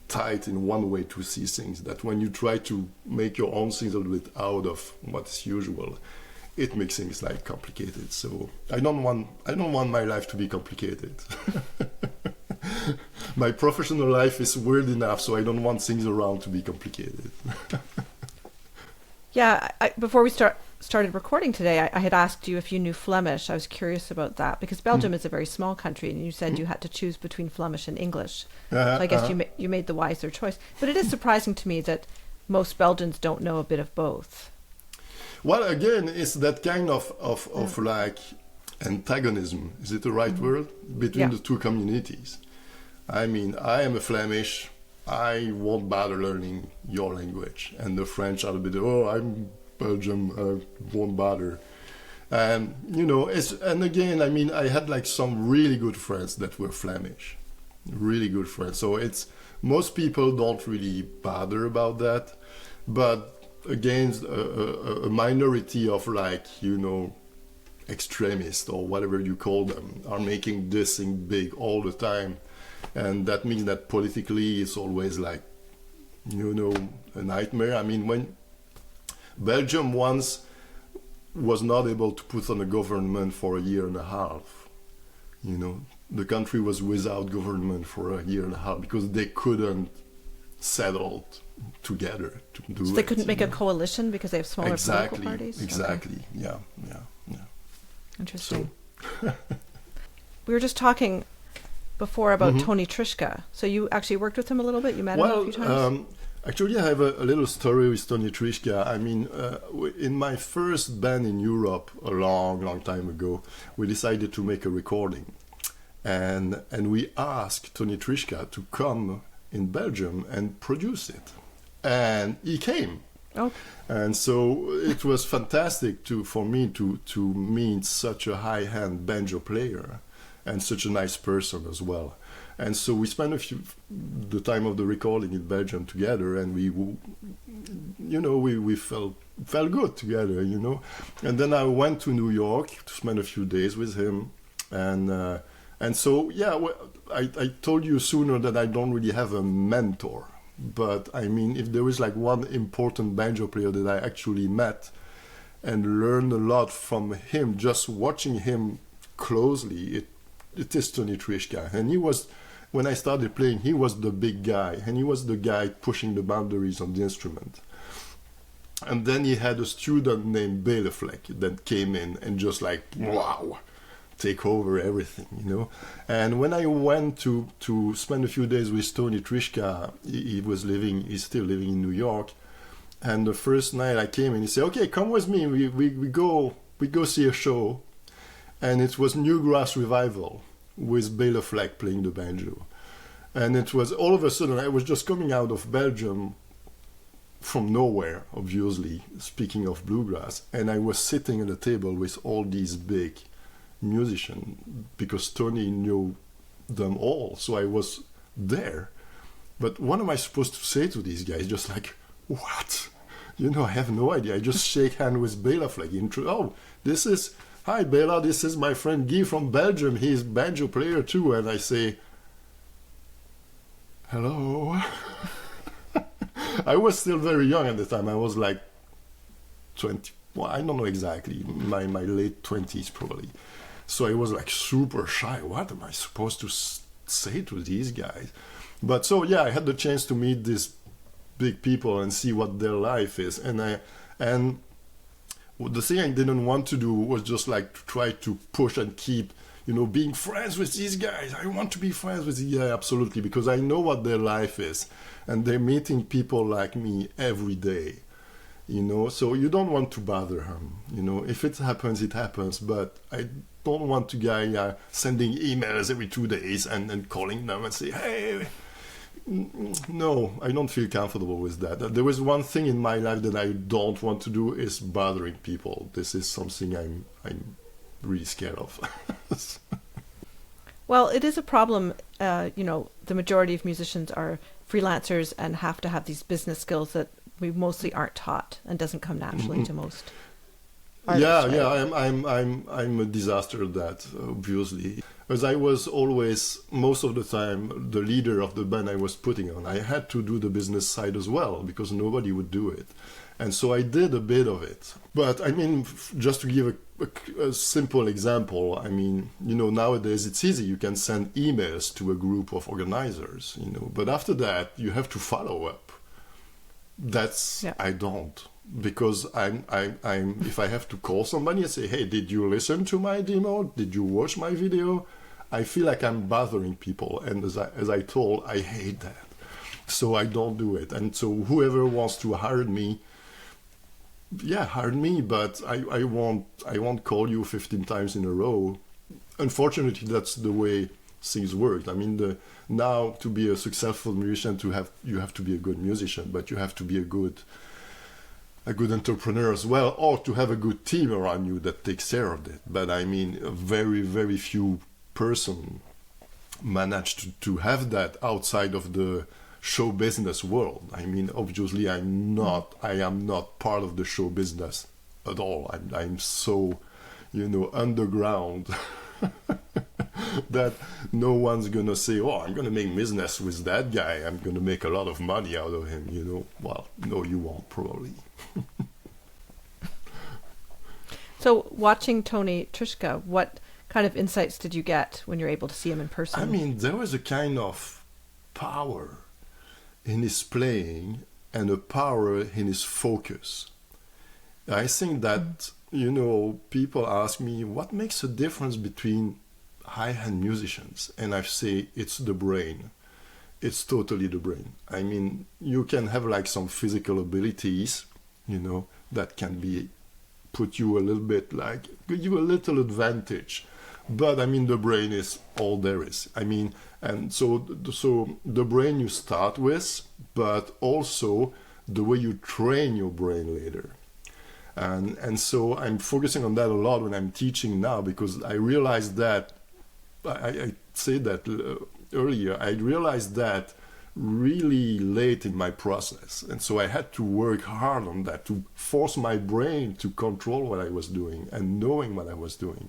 [SPEAKER 1] tight in one way to see things that when you try to make your own things a little bit out of what's usual, it makes things like complicated. So I don't want my life to be complicated. My professional life is weird enough, so I don't want things around to be complicated.
[SPEAKER 2] Yeah, before we started recording today, I had asked you if you knew Flemish. I was curious about that, because Belgium is a very small country, and you said you had to choose between Flemish and English. So I guess you made the wiser choice. But it is surprising to me that most Belgians don't know a bit of both.
[SPEAKER 1] Well, again, it's that kind of like antagonism, is it the right word, between the two communities. I mean, I am a Flemish, I won't bother learning your language. And the French are a bit, I'm Belgium, won't bother. And, and again, I mean, I had like some really good friends that were Flemish, really good friends. So most people don't really bother about that. But against a minority of like, extremists or whatever you call them are making this thing big all the time. And that means that politically it's always like, a nightmare. I mean, when Belgium once was not able to put on a government for a year and a half, the country was without government for a year and a half because they couldn't settle together to do it.
[SPEAKER 2] So they couldn't make a coalition because they have smaller political parties?
[SPEAKER 1] Exactly,
[SPEAKER 2] okay.
[SPEAKER 1] Yeah.
[SPEAKER 2] Interesting. So. We were just talking before about Tony Trischka. So you actually worked with him a little bit? You met him a few times?
[SPEAKER 1] Actually, I have a little story with Tony Trischka. I mean, in my first band in Europe, a long time ago, we decided to make a recording. And we asked Tony Trischka to come in Belgium and produce it. And he came.
[SPEAKER 2] Oh.
[SPEAKER 1] And so it was fantastic for me to meet such a high-hand banjo player and such a nice person as well. And so we spent the time of the recording in Belgium together, and we felt good together, And then I went to New York to spend a few days with him, and so I told you sooner that I don't really have a mentor, but I mean, if there is like one important banjo player that I actually met and learned a lot from him, just watching him closely, it is Tony Trischka. And he was, when I started playing, he was the big guy, and he was the guy pushing the boundaries on the instrument. And then he had a student named Béla Fleck that came in and just like, wow, take over everything, And when I went to spend a few days with Tony Trischka, he's still living in New York. And the first night I came and he said, okay, come with me, we go see a show. and it was New Grass Revival with Béla Fleck playing the banjo. And it was all of a sudden, I was just coming out of Belgium from nowhere, obviously, speaking of bluegrass, and I was sitting at a table with all these big musicians because Tony knew them all, so I was there. But what am I supposed to say to these guys? Just like, what? I have no idea. I just shake hand with Béla Fleck. Hi Béla, this is my friend Guy from Belgium. He's a banjo player too. And I say, hello. I was still very young at the time. I was like 20, well, I don't know exactly, my late 20s probably. So I was like super shy. What am I supposed to say to these guys? But so yeah, I had the chance to meet these big people and see what their life is. And the thing I didn't want to do was just like to try to push and keep, being friends with these guys. I want to be friends with these guys, absolutely, because I know what their life is. And they're meeting people like me every day, so you don't want to bother him. If it happens, it happens, but I don't want to guy sending emails every 2 days and then calling them and say, hey, no, I don't feel comfortable with that. There is one thing in my life that I don't want to do is bothering people. This is something I'm really scared of.
[SPEAKER 2] Well, it is a problem. The majority of musicians are freelancers and have to have these business skills that we mostly aren't taught and doesn't come naturally to most artists. I'm a disaster at that, obviously. As I was always, most of the time, the leader of the band I was putting on, I had to do the business side as well because nobody would do it. And so I did a bit of it. But I mean, just to give a simple example, I mean, nowadays it's easy. You can send emails to a group of organizers, but after that, you have to follow up. I don't. Because I'm if I have to call somebody and say, hey, did you listen to my demo? Did you watch my video? I feel like I'm bothering people. And as I told, I hate that. So I don't do it. And so whoever wants to hire me, hire me, but I won't call you 15 times in a row. Unfortunately, that's the way things work. I mean, now to be a successful musician, you have to be a good musician, but you have to be a good entrepreneur as well, or to have a good team around you that takes care of it. But I mean, very, very few person manage to have that outside of the show business world. I mean, obviously, I am not part of the show business at all. I'm so, underground that no one's gonna say, oh, I'm gonna make business with that guy. I'm gonna make a lot of money out of him. Well, no, you won't probably. So watching Tony Trischka, what kind of insights did you get when you're able to see him in person?
[SPEAKER 1] I mean, there was a kind of power in his playing and a power in his focus. I think that, people ask me, what makes a difference between high-end musicians? And I say, it's the brain. It's totally the brain. I mean, you can have like some physical abilities, that can put you a little bit give you a little advantage. But I mean, the brain is all there is. I mean, and so the brain you start with, but also the way you train your brain later. And so I'm focusing on that a lot when I'm teaching now, because I realized that, I said that earlier, I realized that really late in my process. And so I had to work hard on that, to force my brain to control what I was doing and knowing what I was doing.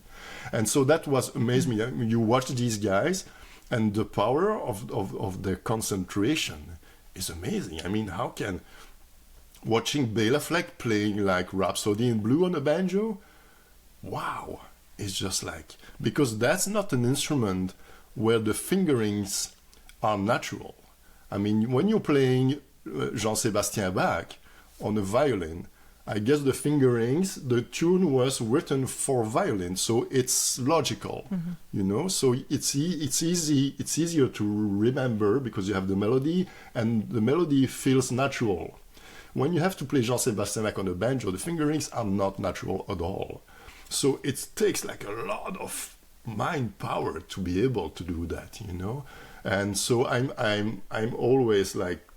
[SPEAKER 1] And so that was amazing. I mean, you watch these guys and the power of their concentration is amazing. I mean, how can watching Béla Fleck playing like Rhapsody in Blue on a banjo, wow, it's just like, because that's not an instrument where the fingerings are natural. I mean, when you're playing Jean-Sébastien Bach on a violin, I guess the fingerings, the tune was written for violin, so it's logical, so it's easier to remember because you have the melody, and the melody feels natural. When you have to play Jean-Sébastien Bach on a banjo, the fingerings are not natural at all. So it takes like a lot of mind power to be able to do that, you know. And so I'm always like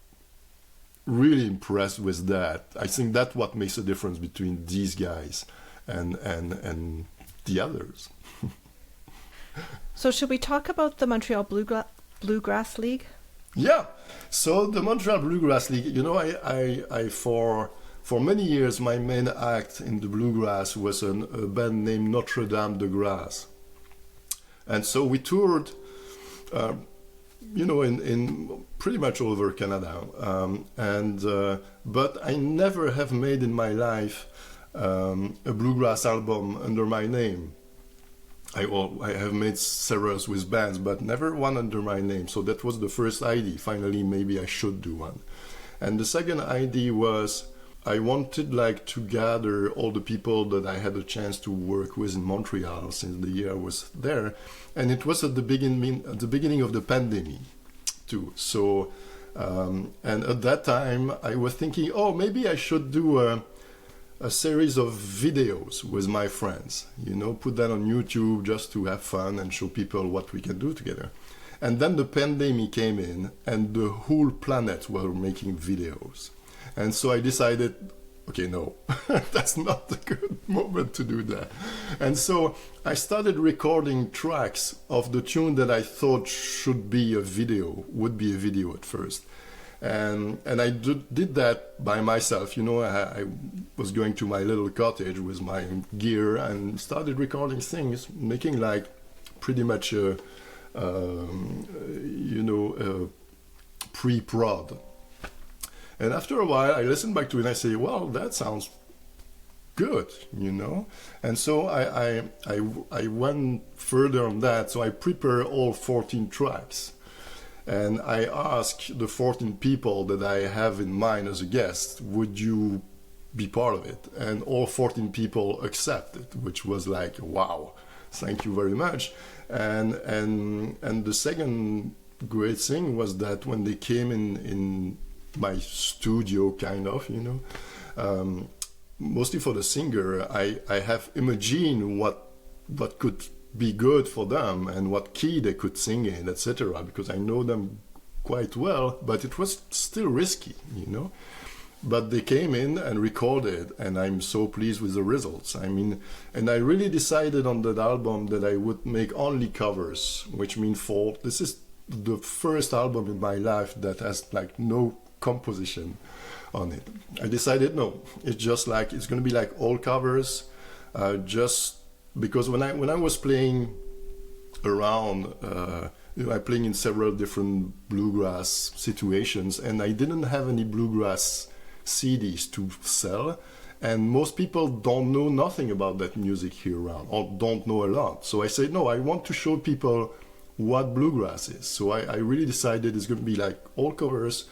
[SPEAKER 1] really impressed with that. I think that's what makes a difference between these guys and the others.
[SPEAKER 2] So should we talk about the Montreal Bluegrass League?
[SPEAKER 1] Yeah. So the Montreal Bluegrass League, you know, I for many years my main act in the bluegrass was a band named Notre Dame de Grass. And so we toured, you know, in pretty much all over Canada. But I never have made in my life a bluegrass album under my name. I have made several with bands, but never one under my name. So that was the first idea. Finally, maybe I should do one. And the second idea was I wanted like to gather all the people that I had a chance to work with in Montreal since the year I was there. And it was at the beginning of the pandemic too. So, and at that time I was thinking, oh, maybe I should do a series of videos with my friends, you know, put that on YouTube just to have fun and show people what we can do together. And then the pandemic came in and the whole planet were making videos. And so I decided, okay, no, that's not a good moment to do that. And so I started recording tracks of the tune that I thought would be a video at first. And I did that by myself, you know. I was going to my little cottage with my gear and started recording things, making like pretty much a pre-prod. And after a while, I listened back to it and I say, well, that sounds good, you know. And so I went further on that. So I prepared all 14 tracks. And I asked the 14 people that I have in mind as a guest, would you be part of it? And all 14 people accepted, which was like, wow, thank you very much. And the second great thing was that when they came in my studio, kind of, you know, mostly for the singer, I have imagined what could be good for them and what key they could sing in, etc., because I know them quite well, but it was still risky, you know. But they came in and recorded, and I'm so pleased with the results. I mean, and I really decided on that album that I would make only covers, which means this is the first album in my life that has like no composition on it. I decided no, it's just like it's going to be like all covers, just because when I was playing around, you know, I playing in several different bluegrass situations, and I didn't have any bluegrass CDs to sell, and most people don't know nothing about that music here around, or don't know a lot. So I said, no, I want to show people what bluegrass is. So I really decided it's going to be like all covers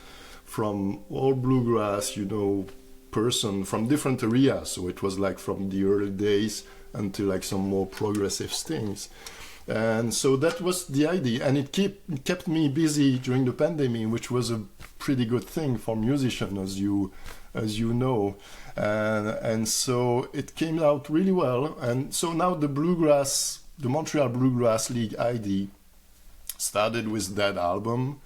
[SPEAKER 1] from all bluegrass, you know, person from different areas. So it was like from the early days until like some more progressive things. And so that was the idea, and it kept me busy during the pandemic, which was a pretty good thing for musicians, as you know. And so it came out really well. And so now the Montreal Bluegrass League ID started with that album,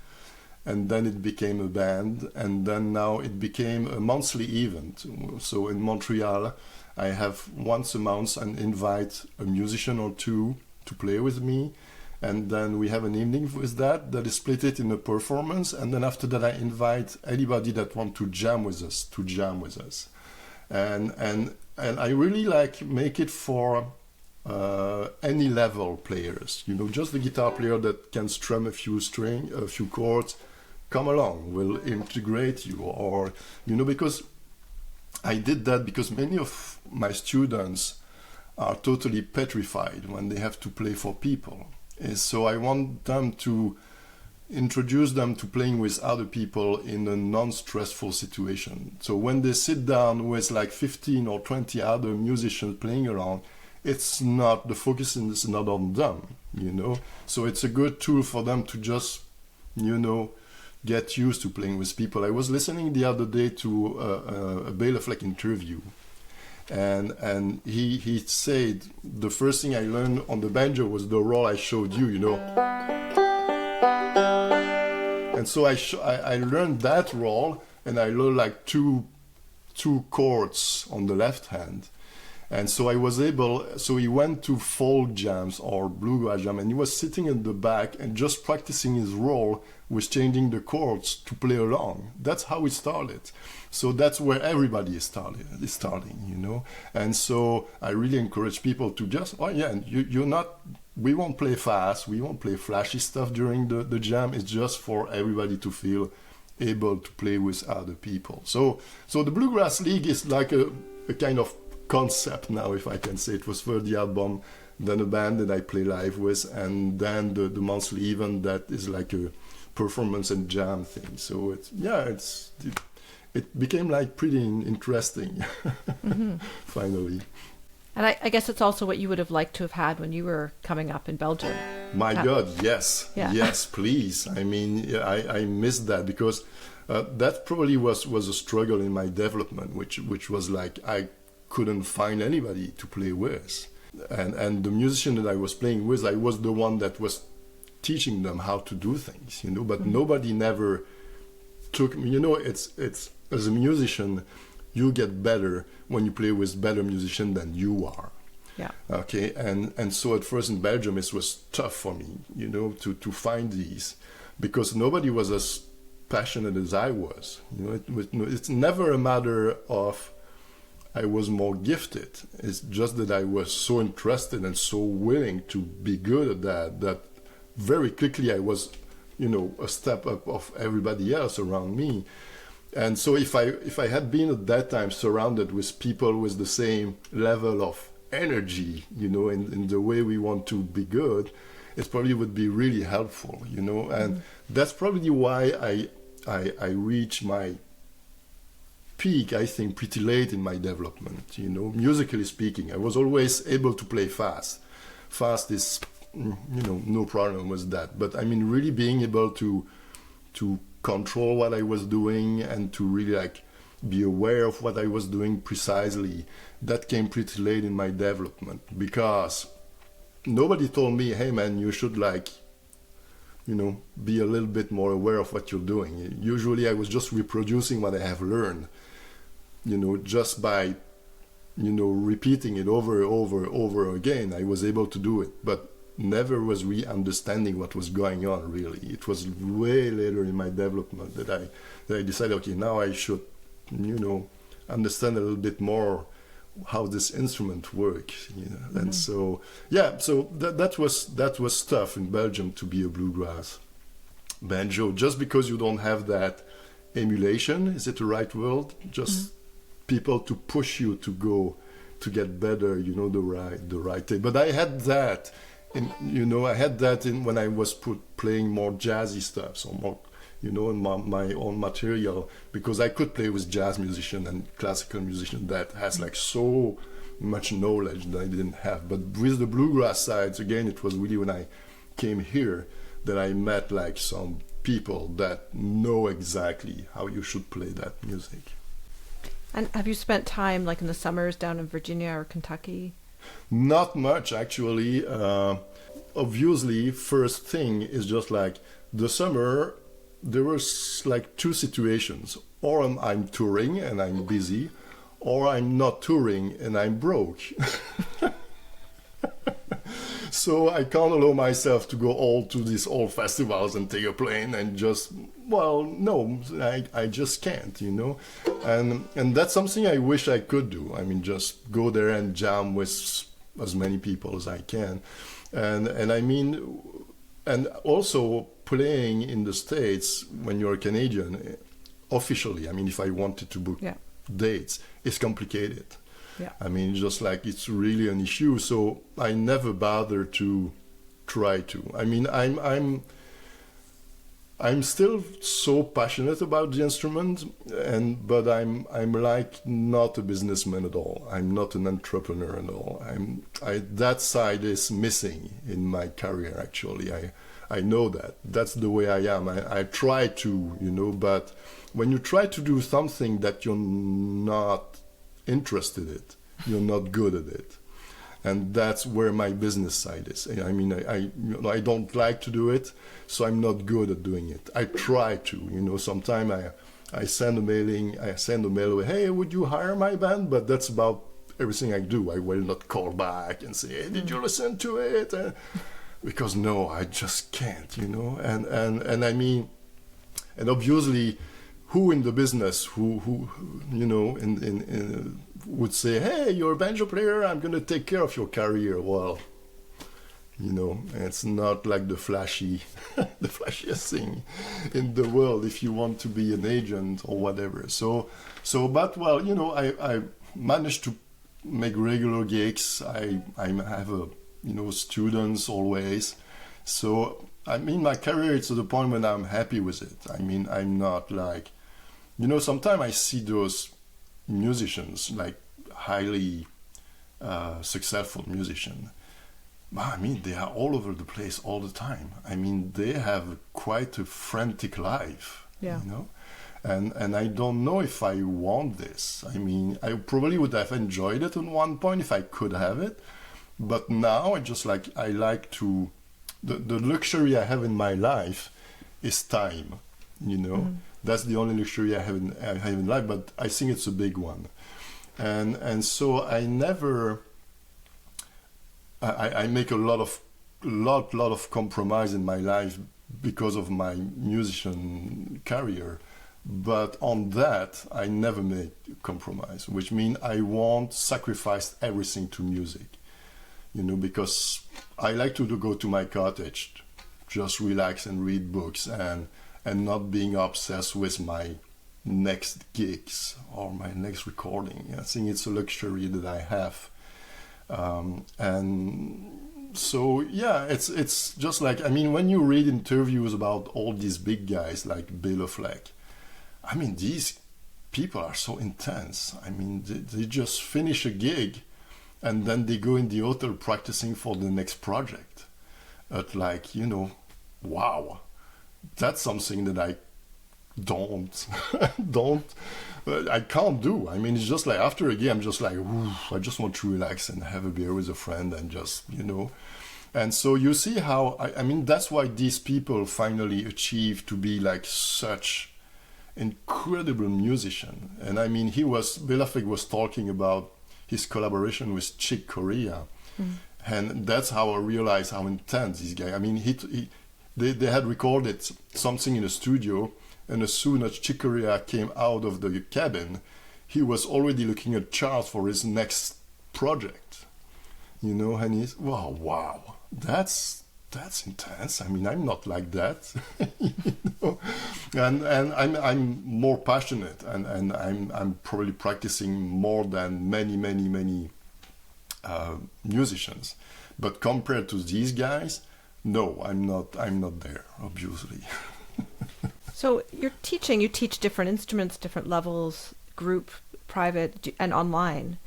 [SPEAKER 1] and then it became a band, and then now it became a monthly event. So in Montreal, I have once a month and invite a musician or two to play with me, and then we have an evening with that is split it in a performance, and then after that I invite anybody that want to jam with us, and I really like make it for any level players, you know, just the guitar player that can strum a few chords, come along, we'll integrate you, or, you know, because I did that because many of my students are totally petrified when they have to play for people. So I want them to introduce them to playing with other people in a non-stressful situation. So when they sit down with like 15 or 20 other musicians playing around, the focus is not on them, you know. So it's a good tool for them to just, you know, get used to playing with people. I was listening the other day to a Béla Fleck interview, And he said the first thing I learned on the banjo was the roll I showed you, you know. And so I learned that roll, and I learned like two chords on the left hand. And so so he went to folk jams or bluegrass jam, and he was sitting in the back and just practicing his roll with changing the chords to play along. That's how it started. So that's where everybody is starting, you know. And so I really encourage people to just, we won't play fast, we won't play flashy stuff during the jam. It's just for everybody to feel able to play with other people. So the Bluegrass League is like a kind of concept now, if I can say. It was for the album, then a band that I play live with, and then the monthly event that is like a performance and jam thing. So it became like pretty interesting finally.
[SPEAKER 2] And I guess it's also what you would have liked to have had when you were coming up in Belgium.
[SPEAKER 1] My God, yes.
[SPEAKER 2] Yeah.
[SPEAKER 1] Yes, please. I mean, I missed that because that probably was a struggle in my development, which was like I couldn't find anybody to play with. And the musician that I was playing with, I was the one that was teaching them how to do things, you know, but nobody never took me. You know, it's as a musician, you get better when you play with better musicians than you are.
[SPEAKER 2] Yeah.
[SPEAKER 1] Okay. And so at first in Belgium, it was tough for me, you know, to find these, because nobody was as passionate as I was. You know, it's never a matter of I was more gifted. It's just that I was so interested and so willing to be good at that very quickly I was, you know, a step up of everybody else around me. And so if I had been at that time surrounded with people with the same level of energy, you know, in the way we want to be good, it probably would be really helpful, you know. And that's probably why I reached my peak, I think, pretty late in my development, you know, musically speaking. I was always able to play fast. Fast is, you know, no problem with that. But I mean, really being able to control what I was doing and to really like be aware of what I was doing precisely, that came pretty late in my development, because nobody told me, hey man, you should like, you know, be a little bit more aware of what you're doing. Usually I was just reproducing what I have learned, you know, just by, you know, repeating it over again. I was able to do it, but never was really understanding what was going on, really. It was way later in my development that I decided, okay, now I should, you know, understand a little bit more how this instrument works, you know. And so, yeah, so that was tough in Belgium to be a bluegrass banjo, just because you don't have that emulation, is it the right word? Just people to push you to go to get better, you know, the right thing. But I had that, when I was playing more jazzy stuff, so more, you know, in my own material, because I could play with jazz musician and classical musician that has like so much knowledge that I didn't have. But with the bluegrass sides, again, it was really when I came here that I met like some people that know exactly how you should play that music.
[SPEAKER 2] And have you spent time like in the summers down in Virginia or Kentucky?
[SPEAKER 1] Not much, actually. Obviously, first thing is just like the summer, there was like two situations. Or I'm touring and I'm busy, or I'm not touring and I'm broke. So I can't allow myself to go all to these old festivals and take a plane and just, well, no, I just can't, you know. And that's something I wish I could do. I mean, just go there and jam with as many people as I can. And I mean, and also playing in the States when you're a Canadian, officially, I mean, if I wanted to book dates, it's complicated.
[SPEAKER 2] Yeah.
[SPEAKER 1] I mean, just like it's really an issue. So I never bother to try to. I mean, I'm still so passionate about the instrument, but I'm like not a businessman at all. I'm not an entrepreneur at all. That side is missing in my career. Actually, I know that. That's the way I am. I try to, you know, but when you try to do something that you're not interested in, you're not good at it. And that's where my business side is. I mean, I don't like to do it, so I'm not good at doing it. I try to, sometimes I send a mail away, hey, would you hire my band? But that's about everything I do. I will not call back and say, hey, did you listen to it? Because no, I just can't, and I mean, and obviously, who in the business who would say, hey, you're a banjo player, I'm going to take care of your career. Well, it's not like the flashiest thing in the world if you want to be an agent or whatever. But I managed to make regular gigs. I have students always. So, I mean, my career is to the point when I'm happy with it. I mean, I'm not like, sometimes I see those musicians, like highly successful musicians. I mean, they are all over the place all the time. I mean, they have quite a frantic life, And I don't know if I want this. I mean, I probably would have enjoyed it at one point if I could have it. But now I like to, the luxury I have in my life is time, That's the only luxury I have in life, but I think it's a big one. And so I never, I make a lot of compromise in my life because of my musician career. But on that, I never make compromise, which means I won't sacrifice everything to music, because I like to go to my cottage, just relax and read books and not being obsessed with my next gigs or my next recording. I think it's a luxury that I have. And so, it's just like, I mean, when you read interviews about all these big guys like Béla Fleck, I mean, these people are so intense. I mean, they just finish a gig and then they go in the hotel practicing for the next project. Wow, that's something that I I can't do. I mean, it's just like after a gig, I'm just like, I just want to relax and have a beer with a friend and just, And so you see how, I mean, that's why these people finally achieve to be like such incredible musician. And I mean, Béla Fleck was talking about his collaboration with Chick Corea. And that's how I realized how intense this guy. I mean, they had recorded something in a studio, and as soon as Chick Corea came out of the cabin, he was already looking at charts for his next project. And he's, wow, that's intense. I mean, I'm not like that. And I'm more passionate, and I'm probably practicing more than many musicians. But compared to these guys, no, I'm not there, obviously.
[SPEAKER 2] So you teach different instruments, different levels, group, private, and online.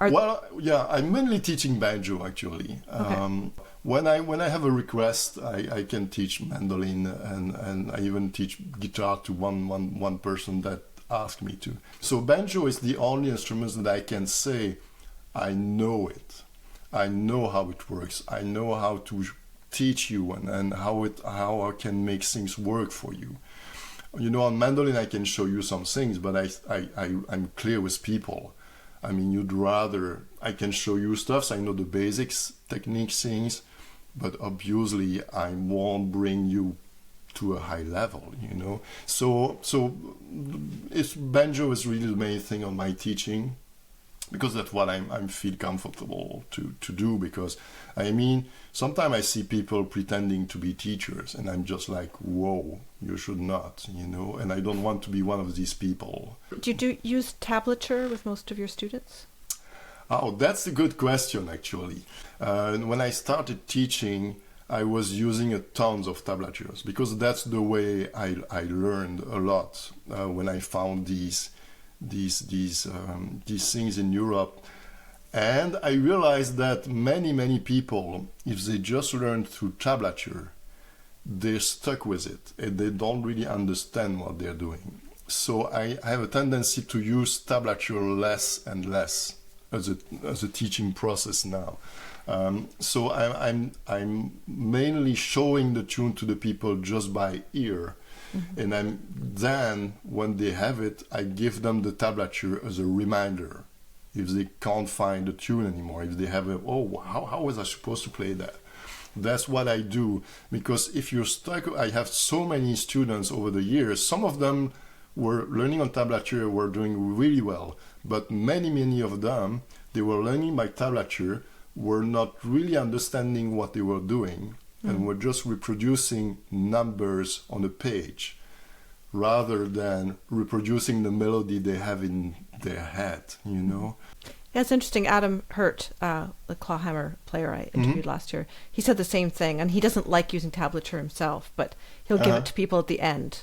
[SPEAKER 2] I'm mainly teaching banjo, actually. Okay. When I have a request, I can teach mandolin, and I even teach guitar to one person that asked me to. So banjo is the only instrument that I can say, I know it. I know how it works. I know how to teach you and how I can make things work for you. On mandolin I can show you some things, but I'm clear with people. I mean, I can show you stuff, so I know the basics, technique things, but obviously I won't bring you to a high level, So banjo is really the main thing on my teaching, because that's what I feel comfortable to do. Because I mean, sometimes I see people pretending to be teachers, and I'm just like, whoa, you should not, and I don't want to be one of these people. Do you use tablature with most of your students?
[SPEAKER 1] Oh, that's a good question, actually. When I started teaching, I was using tons of tablatures, because that's the way I learned a lot when I found these things in Europe. And I realized that many people, if they just learn through tablature, they're stuck with it and they don't really understand what they're doing. So I have a tendency to use tablature less and less as a teaching process now. So I'm mainly showing the tune to the people just by ear. Mm-hmm. And then when they have it, I give them the tablature as a reminder. If they can't find the tune anymore, if they have how was I supposed to play that? That's what I do, because if you're stuck, I have so many students over the years. Some of them were learning on tablature, were doing really well, but many of them, they were learning by tablature, were not really understanding what they were doing, and were just reproducing numbers on a page, rather than reproducing the melody they have in their head, you know?
[SPEAKER 2] Yeah, it's interesting. Adam Hurt, the clawhammer player I interviewed last year, he said the same thing, and he doesn't like using tablature himself, but he'll give it to people at the end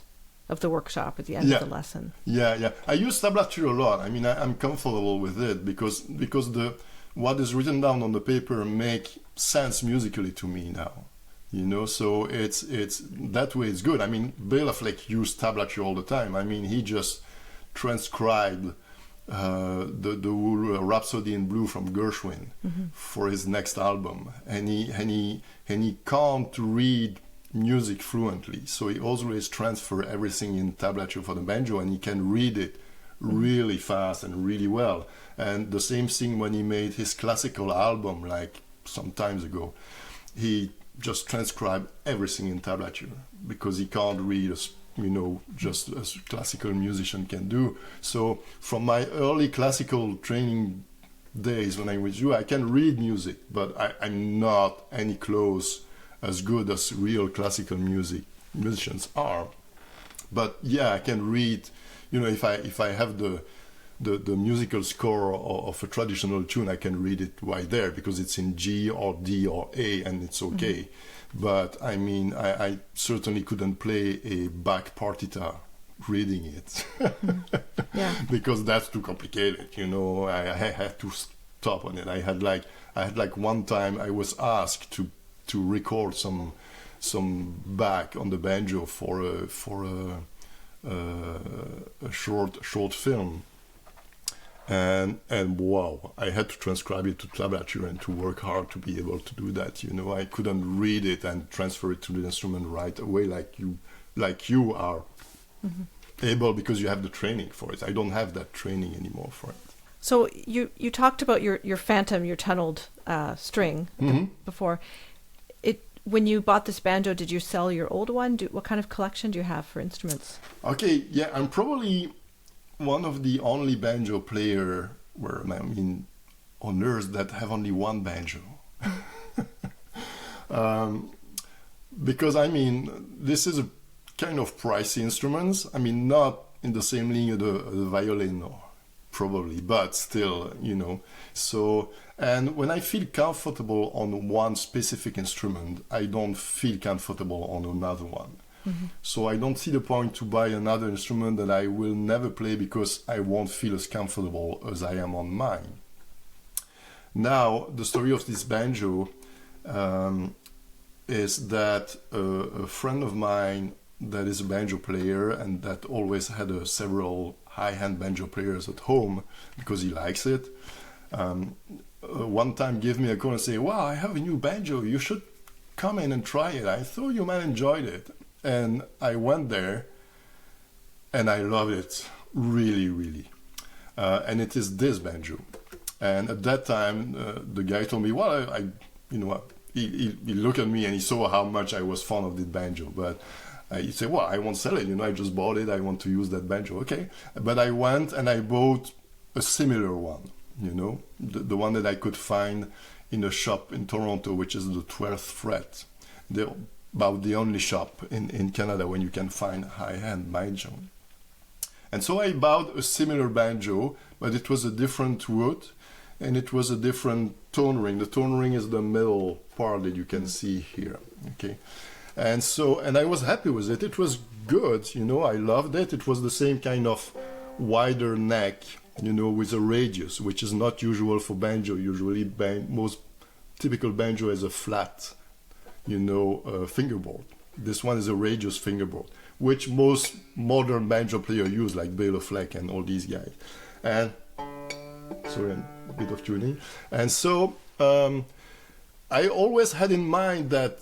[SPEAKER 2] of the workshop, at the end of the lesson. Yeah. I use tablature a lot. I mean, I'm comfortable with it because what is written down on the paper make sense musically to me now. You know, so it's that way it's good. I mean, Béla Fleck used tablature all the time. I mean, he just transcribed the whole Rhapsody in Blue from Gershwin for his next album, and he can't read music fluently, so he always transfer everything in tablature for the banjo, and he can read it really fast and really well. And the same thing when he made his classical album, like some times ago, he just transcribed everything in tablature because he can't read just as classical musician can do. So from my early classical training days when I was I can read music, but I'm not any close as good as real classical musicians are. But yeah, I can read, if I have the musical score of a traditional tune, I can read it right there because it's in G or D or A, and it's okay. But I mean, I certainly couldn't play a Bach partita reading it because that's too complicated. I had to stop on it. I had like one time I was asked to record some Bach on the banjo for a short film. And wow, I had to transcribe it to tablature and to work hard to be able to do that. I couldn't read it and transfer it to the instrument right away like you are able, because you have the training for it. I don't have that training anymore for it. So you talked about your Phantom, your tunneled string before. When you bought this banjo, did you sell your old one? What kind of collection do you have for instruments? Okay, yeah, I'm probably one of the only banjo player on earth that have only one banjo. Because this is a kind of pricey instrument. Not in the same league as the violin, probably, but still, So, and when I feel comfortable on one specific instrument, I don't feel comfortable on another one. So I don't see the point to buy another instrument that I will never play because I won't feel as comfortable as I am on mine. Now, the story of this banjo is that a friend of mine that is a banjo player and that always had several high-end banjo players at home because he likes it, one time gave me a call and say, "Wow, I have a new banjo, you should come in and try it. I thought you might enjoy it." And I went there and I loved it really, really. And it is this banjo. And at that time, the guy told me, well, he looked at me and he saw how much I was fond of this banjo. But he said, well, I won't sell it. I just bought it. I want to use that banjo. Okay. But I went and I bought a similar one, the one that I could find in a shop in Toronto, which is the 12th fret. About the only shop in Canada when you can find high-end banjo. And so I bought a similar banjo, but it was a different wood, and it was a different tone ring. The tone ring is the middle part that you can see here, okay? And I was happy with it. It was good, I loved it. It was the same kind of wider neck, with a radius, which is not usual for banjo. Usually, most typical banjo is a flat fingerboard. This one is a radius fingerboard, which most modern banjo players use, like Béla Fleck and all these guys. And
[SPEAKER 1] bit of tuning. And so I always had in mind that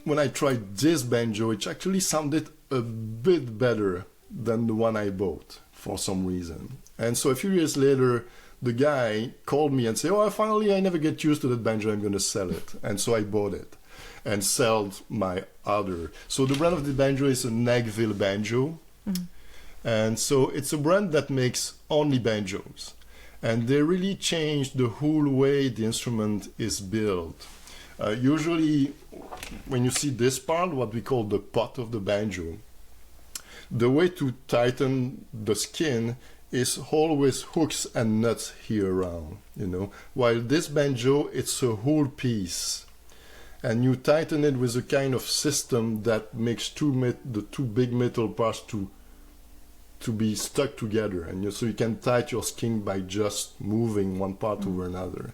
[SPEAKER 1] when I tried this banjo, it actually sounded a bit better than the one I bought for some reason. And so a few years later, the guy called me and said, "Oh, finally, I never get used to that banjo. I'm going to sell it." And so I bought it and sold my other. So the brand of the banjo is a Nechville banjo. Mm-hmm. And so it's a brand that makes only banjos. And they really changed the whole way the instrument is built. Usually, when you see this part, what we call the pot of the banjo, the way to tighten the skin is always hooks and nuts here around, you know. While this banjo, it's a whole piece. And you tighten it with a kind of system that makes the two big metal parts to be stuck together. And so you can tighten your skin by just moving one part over another.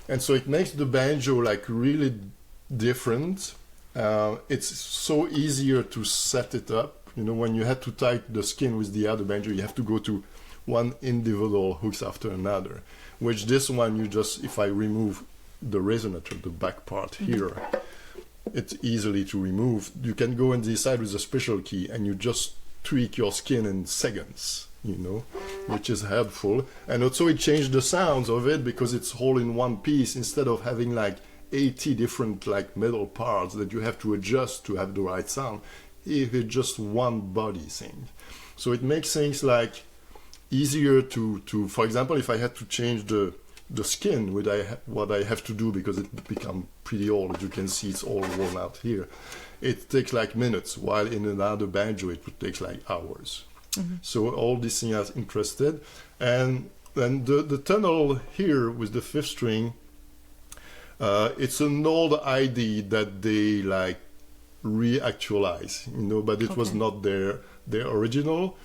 [SPEAKER 1] And so it makes the banjo like really different. It's so easier to set it up. You know, when you had to tighten the skin with the other banjo, you have to go to one individual hooks after another, which this one you just, if I remove the resonator, the back part here, it's easily to remove. You can go on the side with a special key and you just tweak your skin in seconds, you know, which is helpful. And also it changed the sounds of it because it's all in one piece instead of having like 80 different like metal parts that you have to adjust to have the right sound. If it's just one body thing. So it makes things like easier to for example, if I had to change the skin, what I have to do because it become pretty old, as you can see it's all worn out here, it takes like minutes, while in another banjo it would take like hours. Mm-hmm. So all these things are interested. And then the tunnel here with the fifth string, it's an old idea that they like reactualize, you know, but it was not their original.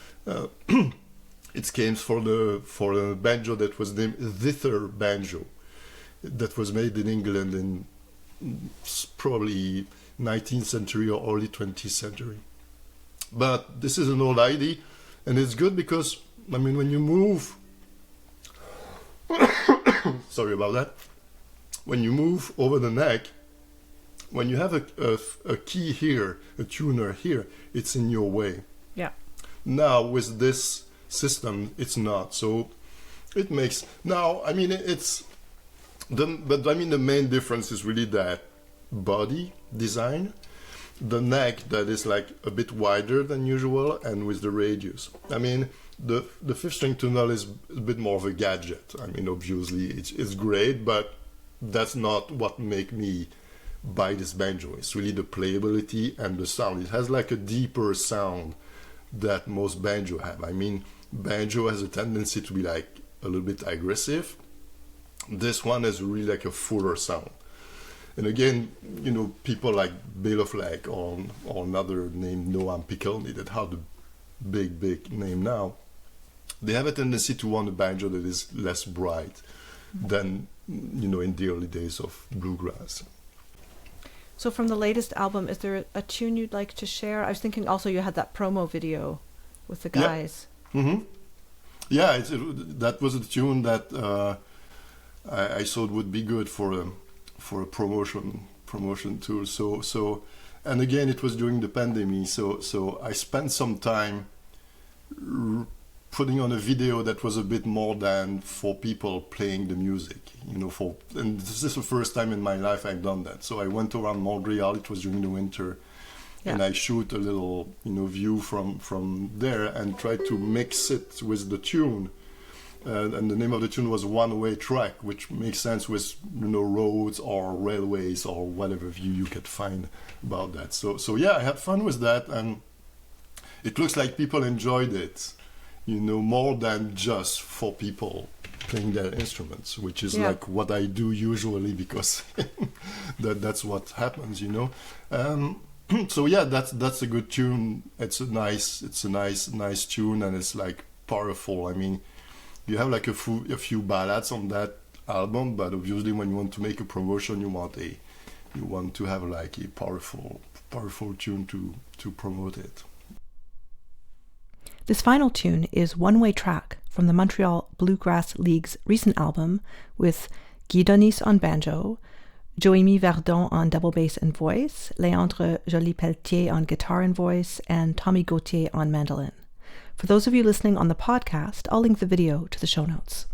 [SPEAKER 1] It came for a banjo that was named Zither banjo, that was made in England in probably 19th century or early 20th century. But this is an old idea, and it's good because, I mean, when you move, sorry about that, when you move over the neck, when you have a key here, a tuner here, it's in your way.
[SPEAKER 2] Yeah.
[SPEAKER 1] Now with this system, it's not. So it makes, now, I mean, the main difference is really that body design, the neck that is like a bit wider than usual, and with the radius. I mean, the fifth string tunnel is a bit more of a gadget. I mean, obviously it's great, but that's not what make me buy this banjo. It's really the playability and the sound. It has like a deeper sound that most banjo have. I mean, banjo has a tendency to be like a little bit aggressive. This one has really like a fuller sound. And again, you know, people like Béla Fleck or another named Noam Pikelny that have the big name now, they have a tendency to want a banjo that is less bright than, you know, in the early days of bluegrass.
[SPEAKER 2] So from the latest album, is there a tune you'd like to share? I was thinking also you had that promo video with the guys.
[SPEAKER 1] Yeah, mm-hmm. Yeah, that was a tune that I thought would be good for a promotion tour. So, and again, it was during the pandemic. So I spent some time putting on a video that was a bit more than for people playing the music, you know, and this is the first time in my life I've done that. So I went around Montreal, it was during the winter, and I shoot a little, you know, view from there and tried to mix it with the tune. And the name of the tune was One Way Track, which makes sense with, you know, roads or railways or whatever view you could find about that. So yeah, I had fun with that, and it looks like people enjoyed it, you know, more than just for people playing their instruments, which is like what I do usually, because that's what happens, you know. So yeah, that's a good tune. It's a nice tune, and it's like powerful. I mean, you have like a few ballads on that album, but obviously when you want to make a promotion, you want to have like a powerful tune to promote it.
[SPEAKER 2] This final tune is One Way Track from the Montreal Bluegrass League's recent album with Guy Donis on banjo, Joémie Verdon on double bass and voice, Léandre Joly-Pelletier on guitar and voice, and Tommy Gauthier on mandolin. For those of you listening on the podcast, I'll link the video to the show notes.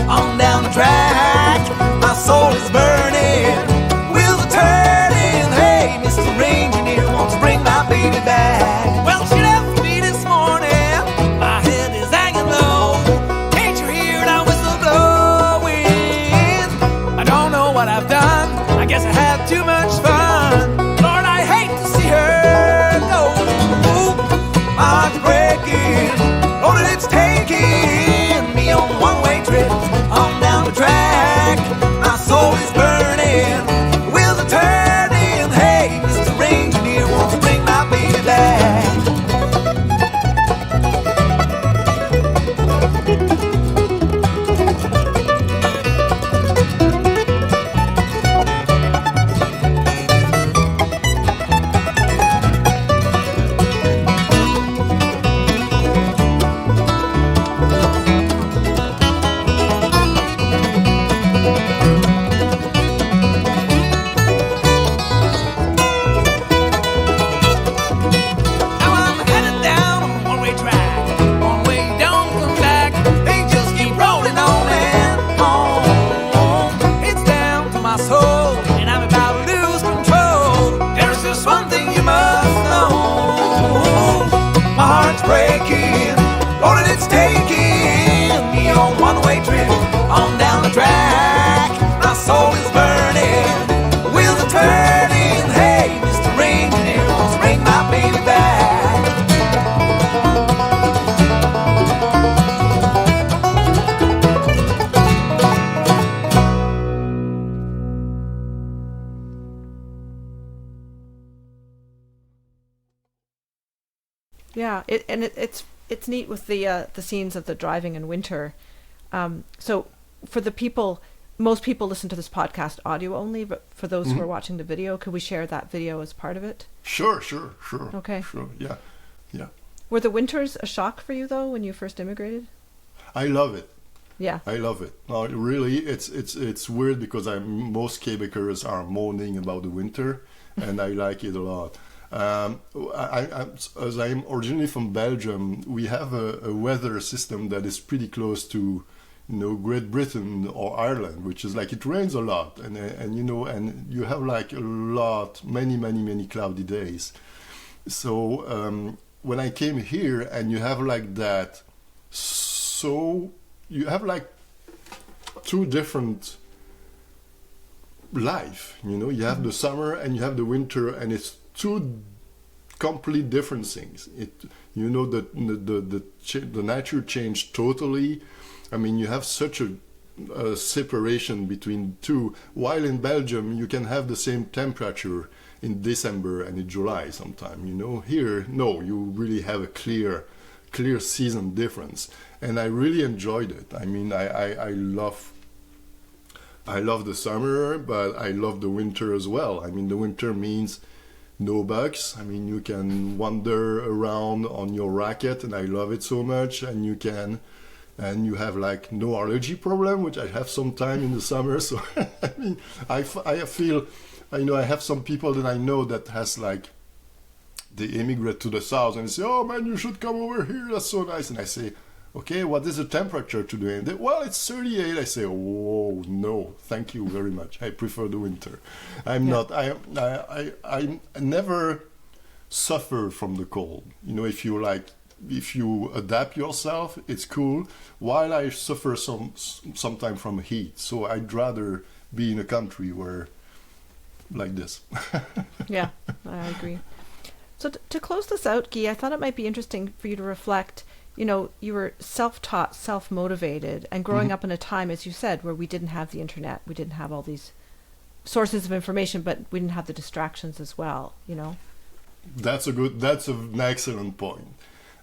[SPEAKER 3] On down the track, my soul is burning, wheels are turning. Hey, Mr. Engineer wants to bring my baby back. Well, she left me this morning, my head is hanging low. Can't you hear that whistle blowing? I don't know what I've done, I guess I had too much fun. Lord, I hate to see her go. My heart's breaking, Lord, it's taking me on a one-way trip. On down the track, my soul is burning, the wheels are turning. Hey, Mr. Engineer wants to bring my baby back.
[SPEAKER 2] Yeah, it's neat with the scenes of the driving in winter. So for the people, most people listen to this podcast audio only, but for those who are watching the video, could we share that video as part of it?
[SPEAKER 1] Sure.
[SPEAKER 2] Okay.
[SPEAKER 1] Sure, yeah.
[SPEAKER 2] Were the winters a shock for you though when you first immigrated?
[SPEAKER 1] I love it.
[SPEAKER 2] Yeah.
[SPEAKER 1] I love it. No, really, it's weird because most Quebecers are moaning about the winter, and I like it a lot. As I'm originally from Belgium, we have a weather system that is pretty close to, Great Britain or Ireland, which is like it rains a lot, and you have like many cloudy days. So when I came here, and you have like that, so you have like two different life. You have the summer and you have the winter, and it's two complete different things. The nature changed totally. I mean, you have such a separation between two. While in Belgium, you can have the same temperature in December and in July sometime. Here, no, you really have a clear season difference, and I really enjoyed it. I mean, I love the summer, but I love the winter as well. I mean, the winter means no bugs. I mean, you can wander around on your racket, and I love it so much. And you have like no allergy problem, which I have sometime in the summer. So I mean, I feel, I have some people that I know that has like, they immigrate to the south and say, oh man, you should come over here. That's so nice. And I say, okay, what is the temperature today? And they, well, it's 38. I say, oh no, thank you very much. I prefer the winter. I never suffer from the cold. If you adapt yourself, it's cool. While I suffer sometimes from heat, so I'd rather be in a country where, like this.
[SPEAKER 2] Yeah, I agree. So to close this out, Guy, I thought it might be interesting for you to reflect. you know, you were self-taught, self-motivated, and growing up in a time, as you said, where we didn't have the internet, we didn't have all these sources of information, but we didn't have the distractions as well, you know?
[SPEAKER 1] That's an excellent point.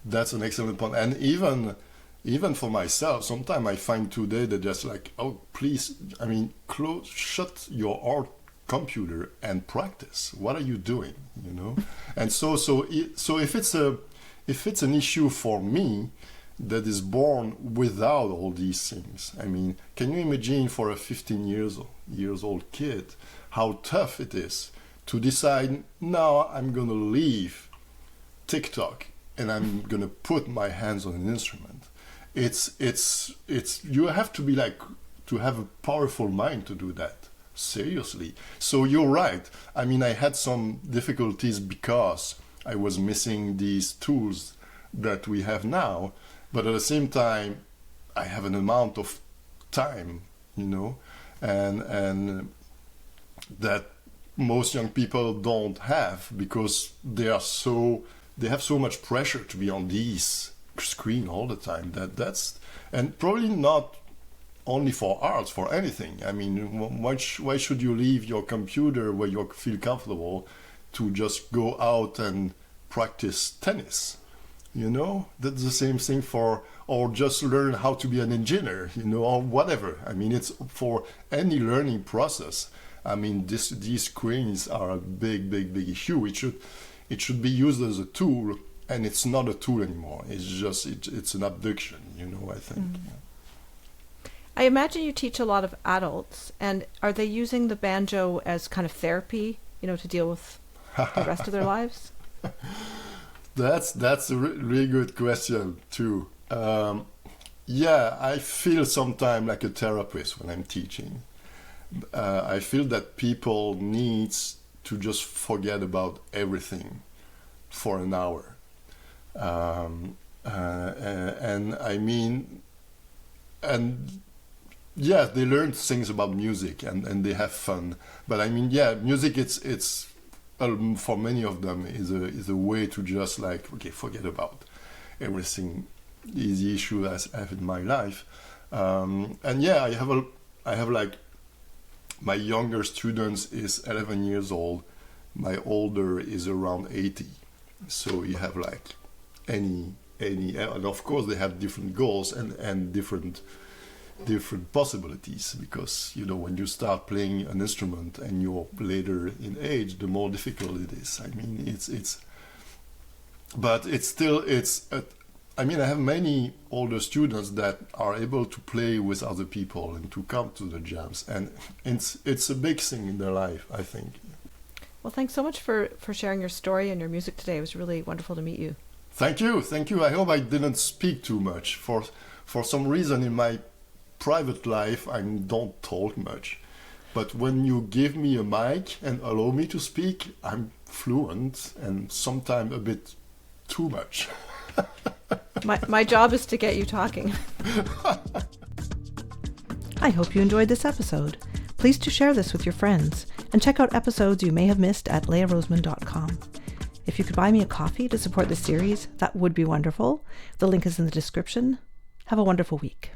[SPEAKER 1] That's an excellent point. And even for myself, sometimes I find today that just like, oh, please, I mean, shut your art computer and practice. What are you doing, you know? And so if it's an issue for me that is born without all these things, I mean, can you imagine for a 15 years old kid how tough it is to decide, now I'm going to leave TikTok and I'm going to put my hands on an instrument? It's you have to be like, to have a powerful mind to do that. Seriously. So you're right. I mean, I had some difficulties because I was missing these tools that we have now, but at the same time, I have an amount of time, you know, and that most young people don't have, because they have so much pressure to be on these screen all the time. And probably not only for arts, for anything. I mean, why should you leave your computer where you feel comfortable to just go out and practice tennis? You know, that's the same thing or just learn how to be an engineer, you know, or whatever. I mean, it's for any learning process. I mean, these screens are a big issue. It should be used as a tool, and it's not a tool anymore. It's just, it's an abduction, you know, I think.
[SPEAKER 2] Mm-hmm. I imagine you teach a lot of adults, and are they using the banjo as kind of therapy, you know, to deal with the rest of their lives?
[SPEAKER 1] That's a really good question too. Yeah, I feel sometimes like a therapist when I'm teaching. I feel that people need to just forget about everything for an hour. And I mean, and yeah, they learn things about music and they have fun. But I mean, yeah, music, it's for many of them is a way to just like, okay, forget about everything, the issue I have in my life. And yeah, I have like, my younger students is 11 years old. My older is around 80. So you have like any, and of course they have different goals and different possibilities, because you know, when you start playing an instrument and you're later in age, the more difficult it is. I mean, but it's still, I mean, I have many older students that are able to play with other people and to come to the jams, and it's a big thing in their life, I think.
[SPEAKER 2] Well, thanks so much for sharing your story and your music today. It was really wonderful to meet you.
[SPEAKER 1] Thank you. I hope I didn't speak too much. For some reason in my private life, I don't talk much. But when you give me a mic and allow me to speak, I'm fluent, and sometimes a bit too much.
[SPEAKER 2] My job is to get you talking. I hope you enjoyed this episode. Please do share this with your friends, and check out episodes you may have missed at leahroseman.com. If you could buy me a coffee to support the series, that would be wonderful. The link is in the description. Have a wonderful week.